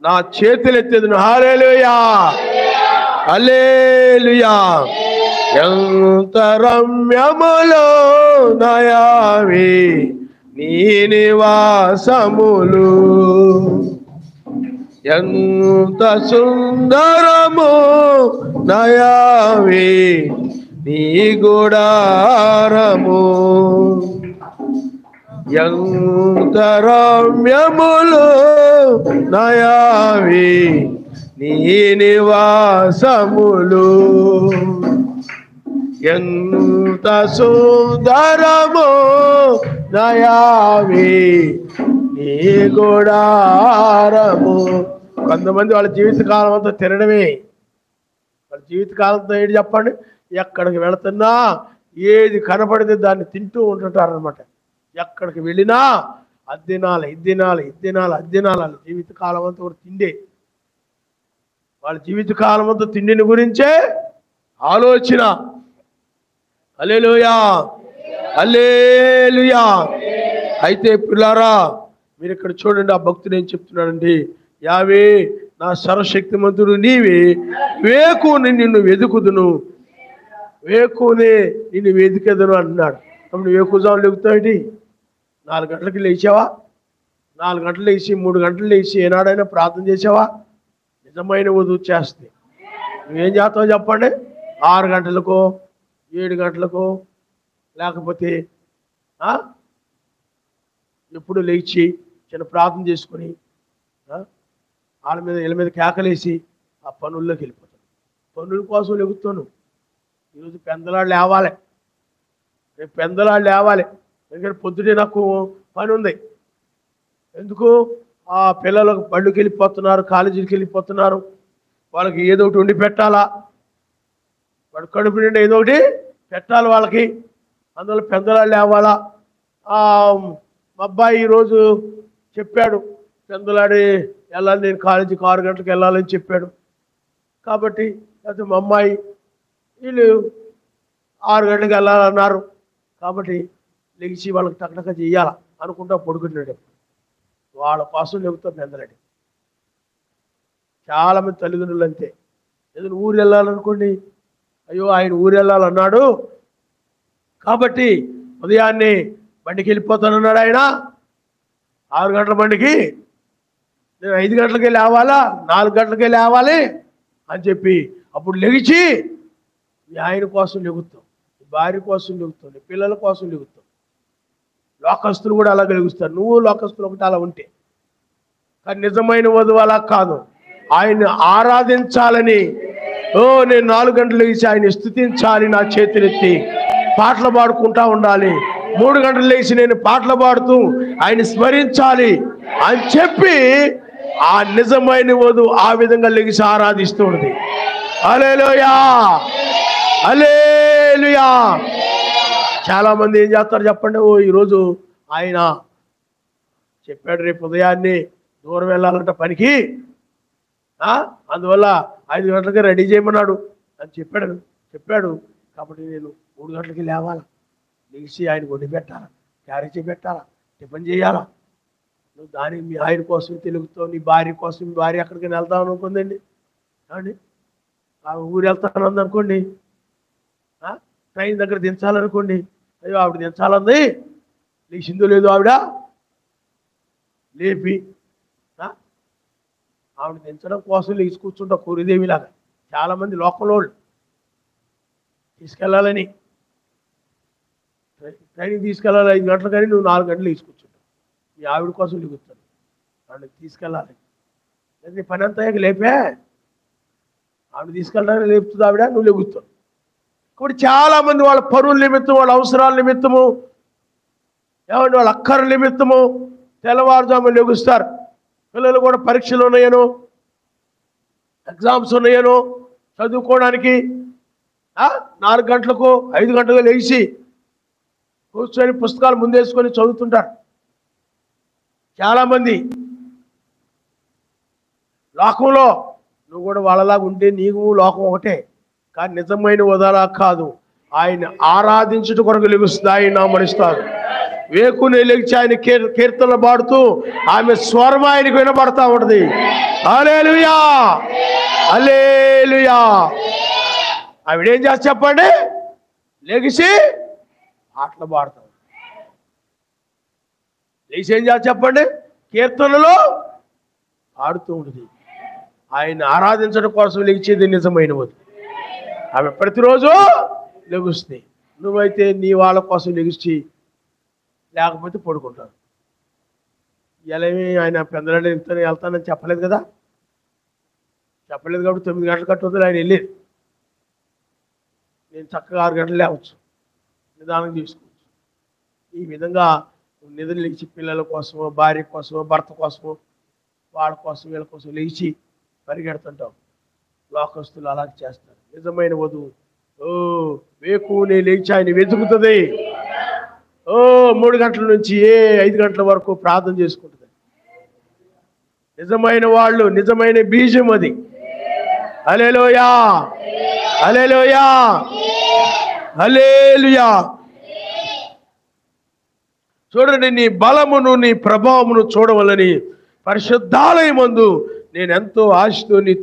నా చేతులెత్తెదను. హల్లెలూయా, హల్లెలూయా. ఎంత రమ్యములో నయావి నీ నివాసములు, ఎంత సుందరము నయావి నీ గుడారము, ఎంత రమ్యములు నయావి నీ నివాసములు, ఎంత సుందరము నయావి నీ గుడారము. కొంతమంది వాళ్ళ జీవితకాలం అంతా తినడమే. వాళ్ళ జీవితకాలంతో ఏంటి చెప్పండి? ఎక్కడికి వెళుతున్నా ఏది కనపడితే దాన్ని తింటూ ఉంటుంటారనమాట. ఎక్కడికి వెళ్ళినా అద్దినాలి, ఇద్దినాలి, ఇద్దినాలి, అద్దినాలి. వాళ్ళ జీవితకాలం అంతా కూడా తిండే. వాళ్ళ జీవితకాలం అంతా తిండిని గురించే ఆలోచన. హల్లెలూయా, హల్లెలూయా. అయితే పిల్లారా మీరు ఇక్కడ చూడండి, ఆ భక్తుడు ఏం చెప్తున్నాడండి? యావే నా సర్వశక్తిమంతుడు నీవే, వేకుని నిన్ను వెతుకుదును, వేకునే నిన్ను వెతికెదను అంటున్నాడు. అప్పుడు వేకుజాము లేగుతావేంటి? 4 గంటలకి లేచావా? 4 గంటలు లేచి 3 గంటలు లేచి ఏనాడైనా ప్రార్థన చేసావా? నిజమైన వధువు చేస్తే నువ్వేం చేస్తావు చెప్పండి? 6 గంటలకో 7 గంటలకో, లేకపోతే ఎప్పుడు లేచి చిన్న ప్రార్థన చేసుకొని వీళ్ళ మీద కేకలేసి ఆ పనుల్లోకి వెళ్ళిపోతాను. పనుల కోసం లెగుతాను. ఈరోజు పెందలాడు లేవాలి, రేపు పెందలాడు లేవాలి. ఎందుకంటే పొద్దుటే నాకు పని ఉంది. ఎందుకు? ఆ పిల్లలకు బళ్ళుకి వెళ్ళిపోతున్నారు, కాలేజీకి వెళ్ళిపోతున్నారు. వాళ్ళకి ఏదో ఒకటి వండి పెట్టాలా, వాడు కడుపు నిండా ఏదో ఒకటి పెట్టాలి వాళ్ళకి. అందువల్ల పెందలాడు లేవాలా. మా అబ్బాయి ఈరోజు చెప్పాడు, పెందలాడి వెళ్ళాలి, నేను కాలేజీకి 6 గంటలకు వెళ్ళాలని చెప్పాడు. కాబట్టి లేకపోతే మా అమ్మాయి వీళ్ళు 6 గంటలకు వెళ్ళాలన్నారు. కాబట్టి లెగిసి వాళ్ళకి టకటక చెయ్యాల అనుకుంటా పడుకుంటున్నాడు. వాళ్ళ కోసం లెగుతాం పెందలాడి. చాలామంది తల్లిదండ్రులు అంతే. ఏదైనా ఊరు వెళ్ళాలనుకోండి, అయ్యో ఆయన ఊరు వెళ్ళాలన్నాడు కాబట్టి ఉదయాన్నే బండికి వెళ్ళిపోతానన్నాడు ఆయన, 6 గంటల బండికి, నేను 5 గంటలకే లేవాలా, 4 గంటలకే లేవాలి అని చెప్పి అప్పుడు లెగిచి మీ ఆయన కోసం లెగుతాం, నీ భార్య కోసం లెగుతాం, నీ పిల్లల కోసం లెగుతాం. లోకస్తులు కూడా అలాగే లెగుస్తారు. నువ్వు లోకస్తులు ఒకటి అలా ఉంటే. కానీ నిజమైన వధువు అలా కాదు. ఆయన్ని ఆరాధించాలని, నేను 4 గంటలు లేచి ఆయన స్తుతించాలి, నా చేతులెత్తి పాటలు పాడుకుంటా ఉండాలి, 3 గంటలు లేచి నేను పాటలు పాడుతూ ఆయన స్మరించాలి అని చెప్పి ఆ నిజమైన వధువు ఆ విధంగా లెగిసి ఆరాధిస్తూ ఉంది. హల్లెలూయా, హల్లెలూయా. చాలా మంది ఏం చేస్తారు చెప్పండి, ఈరోజు ఆయన చెప్పాడు రేపు ఉదయాన్నే దూరం వెళ్ళాలంట పనికి, అందువల్ల 5 గంటలకి రెడీ చేయమన్నాడు అని చెప్పాడు కాబట్టి నేను 3 గంటలకి లేవాలా, లేచి ఆయన వండి పెట్టాలా, క్యారేజీ పెట్టాలా, టిఫిన్ చేయాలా. నువ్వు దాని మీ ఆయన కోసం తెలుగుతావు, నీ భార్య కోసం, మీ భార్య ఎక్కడికైనా వెళ్తావు అనుకుందండి అండి, ఆ ఊరు వెళ్తాను అందనుకోండి, ట్రైన్ దగ్గర దించాలనుకోండి, అయ్యో ఆవిడ దించాలంది, లేచిందో లేదో ఆవిడ లేపి ఆవిడ దించడం కోసం లేచి కూర్చుంటా కూరిదేవిలాగా. చాలామంది లోకంలో తీసుకెళ్ళాలని, ట్రైన్కి తీసుకెళ్ళాలి 5 గంటలు, కానీ నువ్వు 4 గంటలు లేచి కూర్చుంటావు, మీ ఆవిడ కోసం లేగుతాను, ఆవిడకి తీసుకెళ్ళాలి. నీ పని అంతా లేపే, ఆవిడ తీసుకెళ్ళడానికి లేపుతుంది ఆవిడ, నువ్వు లెగుతావు. కాబట్టి చాలామంది వాళ్ళ పరువుల నిమిత్తం, వాళ్ళ అవసరాల నిమిత్తము, ఏమంటే వాళ్ళ అక్కర నిమిత్తము తెల్లవారుజామున లెగుస్తారు. పిల్లలు కూడా పరీక్షలు ఉన్నాయనో, ఎగ్జామ్స్ ఉన్నాయనో చదువుకోవడానికి 4 గంటలకు 5 గంటలకు లేచి కూర్చొని పుస్తకాలు ముందేసుకొని చదువుతుంటారు. చాలామంది లోకంలో నువ్వు కూడా వాళ్ళలాగా ఉంటే నీకు లోకం ఒకటే, కానీ నిజమైన వదలా కాదు. ఆయన ఆరాధించుట కొరకు లెగుస్తుంది, ఆయన నామనిస్తారు. వేకునే లెగిచి ఆయన కీర్తనలు పాడుతూ ఆమె స్వరం ఆయనకు వినబడతా ఉంటుంది. హల్లెలూయా, హల్లెలూయా. ఆవిడేం చేస్తా చెప్పండి, లెగిసి పాటలు పాడతాం. లేచి ఏం చేస్తా చెప్పండి, కీర్తనలో పాడుతూ ఉంటుంది. ఆయన ఆరాధించడం కోసం లెగిచేది నిజమైన వధువు. ఆమె ప్రతిరోజు లెగుస్తుంది. నువ్వైతే నీ వాళ్ళ కోసం లెగిసి లేకపోతే పడుకుంటారు. ఇలామి ఆయన పెందలాడే వెళ్తానని చెప్పలేదు కదా, చెప్పలేదు కాబట్టి 9 గంటలు కట్టుతుంది ఆయన వెళ్ళేది. నేను చక్కగా 6 గంటలు లేవచ్చు, నిదానం చేసుకోవచ్చు. ఈ విధంగా నిద్ర లేచి పిల్లల కోసమో, భార్య కోసమో, భర్త కోసమో, వాళ్ళ కోసం, వీళ్ళ కోసం లేచి పరిగెడుతుంటాం. లోకస్తులు అలాగే చేస్తారు. నిజమైన వధువు వేకునే లేచి ఆయన వెతుకుతుంది. 3 గంటల నుంచి 5 గంటల వరకు ప్రార్థన చేసుకుంటుంది. నిజమైన వాళ్ళు, నిజమైన బీజం అది. హల్లెలూయా, హల్లెలూయా, హల్లెలూయా. చూడండి, నీ బలమును నీ ప్రభావమును చూడవలని పరిశుద్ధాలయమందు నేను ఎంతో ఆశతో నీ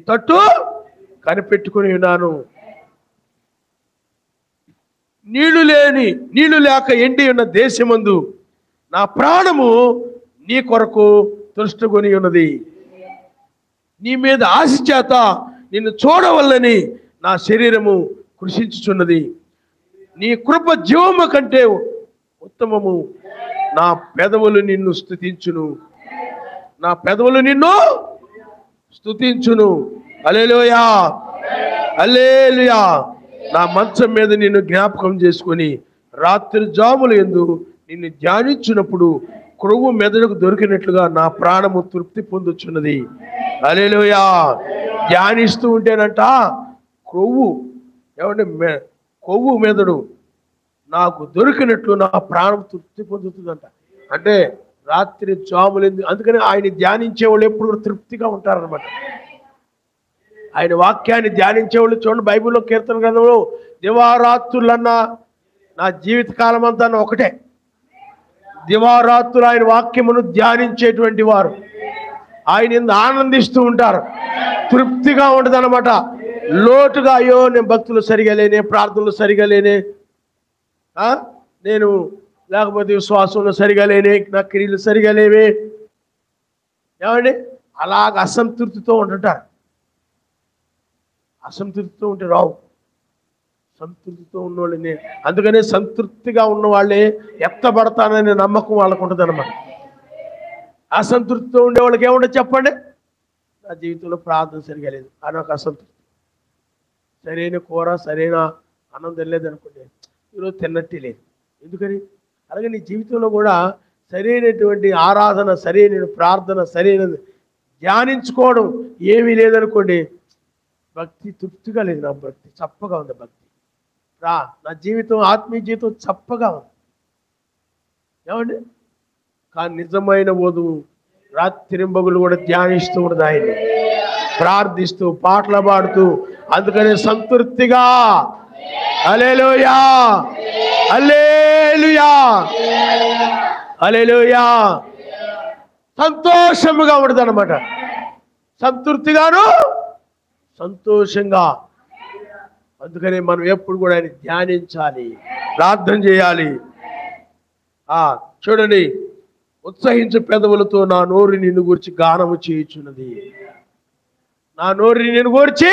తట్టు కనిపెట్టుకుని ఉన్నాను. నీళ్లు లేక ఎండి ఉన్న దేశమందు నా ప్రాణము నీ కొరకు తృష్టుకొని ఉన్నది. నీ మీద ఆశ చేత నిన్ను చూడవల్లని నా శరీరము కృషించుచున్నది. నీ కృప జీవము కంటే ఉత్తమము. నా పెదవులు నిన్ను స్తుతించును, నా పెదవులు నిన్ను స్తుతించును. హల్లెలూయా, హల్లెలూయా. నా మంచం మీద నిన్ను జ్ఞాపకం చేసుకొని రాత్రి జాములు యందు నిన్ను ధ్యానించినప్పుడు క్రొవ్వు మెదడుకు దొరికినట్లుగా నా ప్రాణము తృప్తి పొందుచున్నది. హల్లెలూయా. ధ్యానిస్తూ ఉంటేనంట కొవ్వు మెదడు నాకు దొరికినట్లు నా ప్రాణం తృప్తి పొందుతుందంట. అంటే రాత్రి జాములు, అందుకని ఆయన ధ్యానించే వాళ్ళు ఎప్పుడు తృప్తిగా ఉంటారనమాట. ఆయన వాక్యాన్ని ధ్యానించేవాళ్ళు చూడండి, బైబిల్లో కీర్తన గ్రంథంలో దివారాత్రులన్నా నా జీవిత కాలం అంతా ఒకటే. దివారాత్రులు ఆయన వాక్యమును ధ్యానించేటువంటి వారు. ఆయన యందు ఆనందిస్తూ ఉంటారు. తృప్తిగా ఉంటుంది అనమాట. లోటుగా అయ్యో నేను భక్తులు సరిగా లేనే, ప్రార్థనలు సరిగా లేనే, నేను లేకపోతే విశ్వాసంలో సరిగా లేనే, నా క్రియలు సరిగా లేవే, ఏమండి అలాగ అసంతృప్తితో ఉంటుంటారు. అసంతృప్తితో ఉంటే రావు. సంతృప్తితో ఉన్నవాళ్ళని, అందుకనే సంతృప్తిగా ఉన్న వాళ్ళే ఎత్తబడతాననే నమ్మకం వాళ్ళకు ఉంటుంది అన్నమాట. అసంతృప్తితో ఉండే వాళ్ళకి ఏముంటుంది చెప్పండి? నా జీవితంలో ప్రార్థన సరిగా లేదు అని ఒక అసంతృప్తి. సరైన కూర సరైన అన్నం తినలేదు అనుకోండి, ఈరోజు తిన్నట్టే లేదు. ఎందుకని? అలాగే నీ జీవితంలో కూడా సరైనటువంటి ఆరాధన, సరైన ప్రార్థన, సరైన ధ్యానించుకోవడం ఏమీ లేదనుకోండి, భక్తి తృప్తిగా లేదు. నా భక్తి చప్పగా ఉంది. భక్తి నా జీవితం, ఆత్మీయ జీవితం చప్పగా ఉంది. ఏమండి? కానీ నిజమైన వధువు రాత్రింబగులు కూడా ధ్యానిస్తూ ఉంటుంది, ఆయన్ని ప్రార్థిస్తూ, పాటలు పాడుతూ. అందుకనే సంతృప్తిగా హల్లెలూయా హల్లెలూయా హల్లెలూయా సంతోషముగా ఉంటుంది అన్నమాట. సంతృప్తిగాను సంతోషంగా. అందుకనే మనం ఎప్పుడు కూడా ఆయన ధ్యానించాలి, ప్రార్థన చేయాలి. చూడండి, ఉత్సహించు పెదవులతో నా నోరు నిన్ను గురించి గానము చేయుచున్నది. నా నోరు నిన్ను గురించి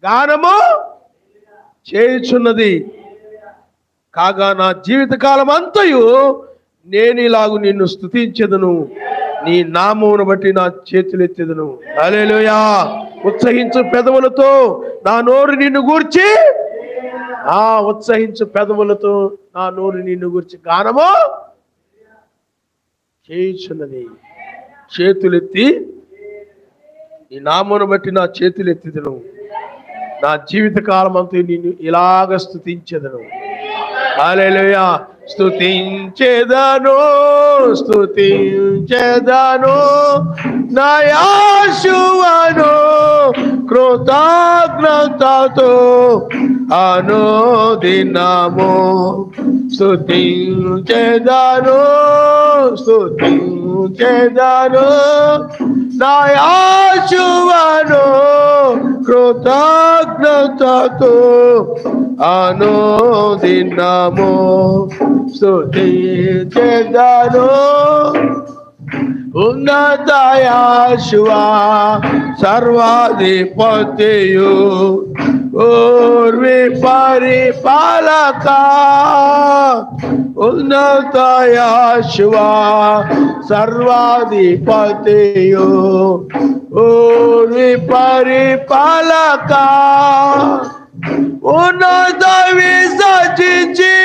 గానము చేయుచున్నది. కాగా నా జీవితకాలం అంతయు నేను ఇలాగు నిన్ను స్తుతించెదను, నీ నామమును బట్టి నా చేతులెత్తెదను. హల్లెలూయా. ఉత్సహించు పెదవులతో నా నోరు నిన్ను గూర్చి, ఉత్సహించు పెదవులతో నా నోరు నిన్ను గూర్చి గానము చేయుచున్నది. చేతులెత్తి నీ నామమును బట్టి నా చేతులెత్తెదను, నా జీవితకాలం అంతా నిన్ను ఇలాగ స్తుతించెదను. హల్లెలూయా. స్తుతించెదను స్తుతించెదను నా యేషువను కృతజ్ఞతతో అనుదినము. స్తుతించెదను స్తుతించెదను నా యేషువను కృతజ్ఞతతో అనుదినము. స్తుతించెదను ఉన్నత యేషువా సర్వాధిపతియు ఊర్వి పరిపాలక. ఉన్నత యేషువా సర్వాధిపతియు ఊర్వి పరిపాలక. ఉన్నత విసర్జించి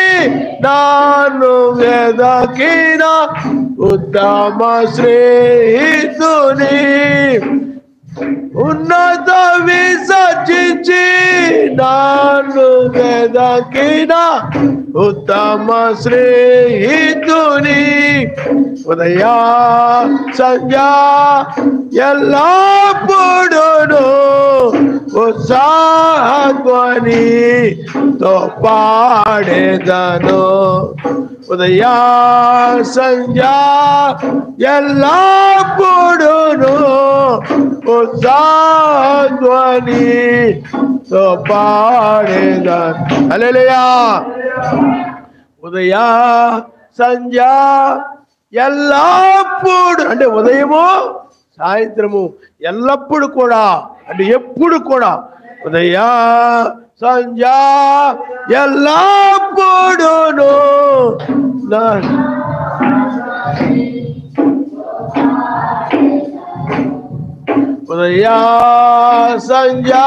నాను వెదకిన ఉత్తమ శ్రేహితుని. ఉన్నత విసర్జించి నాను వెదకిన ఉత్తమ శ్రేహితుని. ఉదయా సంధ్యా ఎల్లప్పుడును ఉత్సాహధ్వనితో పాడేదను. ఉదయా సంధ్యా ఎల్లప్పుడును ఉత్సాహధ్వనితో పాడేదను. హల్లెలూయా. ఉదయా సంధ్యా ఎల్లప్పుడు అంటే ఉదయము సాయంత్రము ఎల్లప్పుడు కూడా అంటే ఎప్పుడు కూడా. ఉదయా సంధ్యా ఎల్లప్పుడును ఉదయా సంధ్యా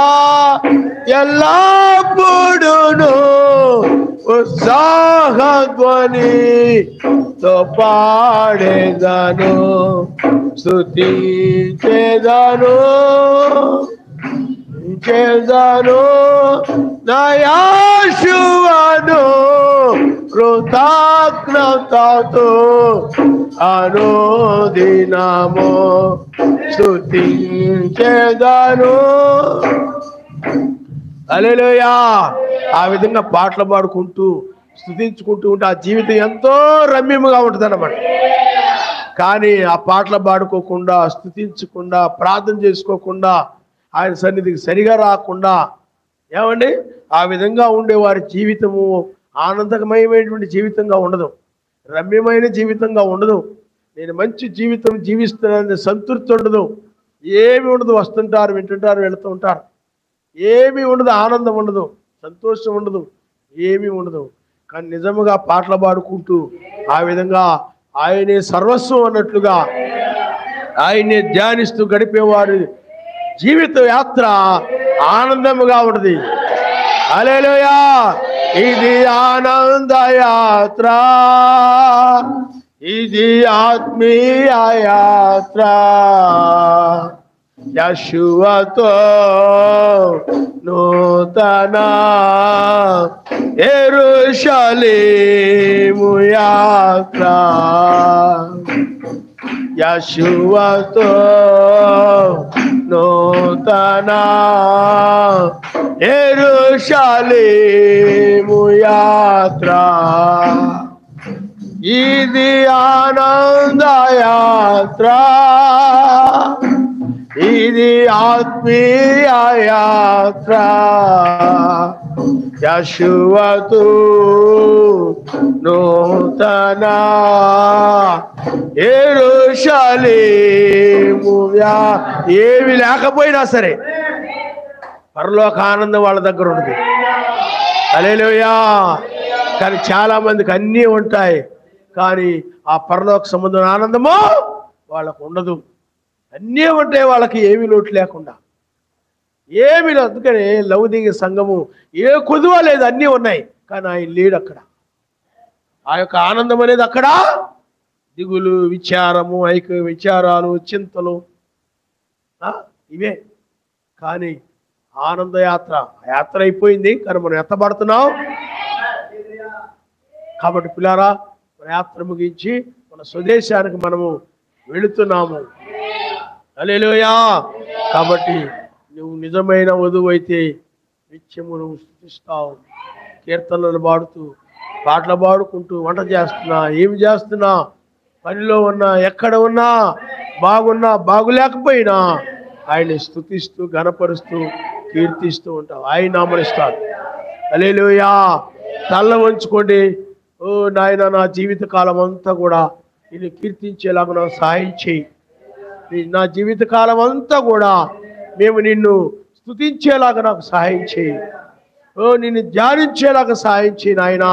ఎల్లప్పుడును ఉత్సాహధ్వనితో పాడేదను. స్తుతించెదను చేదను నా యేషువను కృతజ్ఞతతో అనుదినము. స్తుతించెదను. హల్లెలూయా. ఆ విధంగా పాటలు పాడుకుంటూ స్తుతించుకుంటూ ఉంటే ఆ జీవితం ఎంతో రమ్యముగా ఉంటుంది అన్నమాట. కానీ ఆ పాటలు పాడుకోకుండా, స్తుతించకుండా, ప్రార్థన చేసుకోకుండా, ఆయన సన్నిధికి సరిగా రాకుండా, ఏమండి ఆ విధంగా ఉండే వారి జీవితము ఆనందమయమైనటువంటి జీవితంగా ఉండదు, రమ్యమైన జీవితంగా ఉండదు. నేను మంచి జీవితం జీవిస్తున్నానని సంతృప్తి ఉండదు, ఏమి ఉండదు. వస్తుంటారు, వింటుంటారు, వెళుతూ ఉంటారు, ఏమీ ఉండదు, ఆనందం ఉండదు, సంతోషం ఉండదు, ఏమీ ఉండదు. కానీ నిజముగా పాటలు పాడుకుంటూ ఆ విధంగా ఆయనే సర్వస్వం అన్నట్లుగా ఆయన్ని ధ్యానిస్తూ గడిపేవారు జీవిత యాత్ర ఆనందముగా ఉన్నది. హల్లెలూయా! ఇది ఆనంద యాత్ర, ఇది ఆత్మీయ యాత్ర. యెషువతో నూతన యెరూషలేము యాత్ర, యెషువతో నూతన యెరూషలేము యాత్ర. ఇది ఆనంద యాత్ర, ఇది ఆత్మీయ యాత్ర. యెషువతో నూతన యెరూషలేము. ఏమి లేకపోయినా సరే పరలోక ఆనందం వాళ్ళ దగ్గర ఉన్నది. హల్లెలూయా! కానీ చాలా మందికి అన్నీ ఉంటాయి, కానీ ఆ పరలోక సంబంధం ఆనందము వాళ్ళకు ఉండదు. అన్నీ ఉంటాయి వాళ్ళకి, ఏమీ లోటు లేకుండా, ఏమీ లేదు. అందుకని లౌకిక సంఘము ఏ కొదువ లేదు, అన్నీ ఉన్నాయి, కానీ ఆయన లేడు అక్కడ. ఆ యొక్క ఆనందం అనేది అక్కడ దిగులు, విచారము, విచారాలు, చింతలు ఇవే. కానీ ఆనంద యాత్ర, యాత్ర అయిపోయింది, కానీ మనం ఎత్తబడుతున్నాం. కాబట్టి పిల్లారా, మన యాత్ర ముగించి మన స్వదేశానికి మనము వెళుతున్నాము. హల్లెలూయా! కాబట్టి నువ్వు నిజమైన వధువు అయితే నిత్యము నువ్వు స్తుతిస్తావు, కీర్తనలు పాడుతూ, పాటలు పాడుకుంటూ, వంట చేస్తున్నా, ఏమి చేస్తున్నా, పనిలో ఉన్నా, ఎక్కడ ఉన్నా, బాగున్నా బాగులేకపోయినా ఆయన్ని స్తుతిస్తూ, ఘనపరుస్తూ, కీర్తిస్తూ ఉంటావు. ఆయన నామనిస్తాడు. హల్లెలూయా! తల్ల వంచుకోండి. ఓ నాయన, నా జీవిత కాలం అంతా కూడా నిన్ను కీర్తించేలాగా నాకు సహాయం చేయి. నా జీవిత కాలం అంతా కూడా మేము నిన్ను స్తుతించేలాగా నాకు సహాయం చేయి. ఓ నిన్ను ధ్యానించేలాగా సహాయం చేయి నాయన.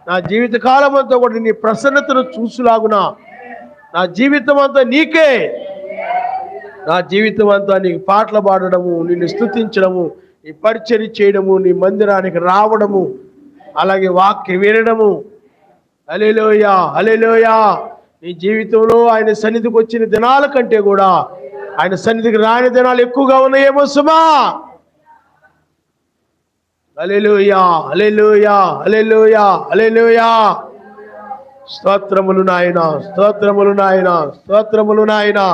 నా జీవిత కాలం అంతా కూడా నీ ప్రసన్నతను చూసులాగునా, నా జీవితం అంతా నీకే, నా జీవితం అంతా నీకు పాటలు పాడడము, నిన్ను స్తుతించడము, నీ పరిచర్య చేయడము, నీ మందిరానికి రావడము, అలాగే వాక్యం వినడము. హల్లెలూయా! హల్లెలూయా! నీ జీవితంలో ఆయన సన్నిధికి వచ్చిన దినాల కంటే కూడా ఆయన సన్నిధికి రాని దినాలు ఎక్కువగా ఉన్నాయేమో సుమా. హల్లెలూయా! హల్లెలూయా! హల్లెలూయా! హల్లెలూయా! స్తోత్రములు నాయనా, స్తోత్రములు నాయనా, స్తోత్రములు నాయనా.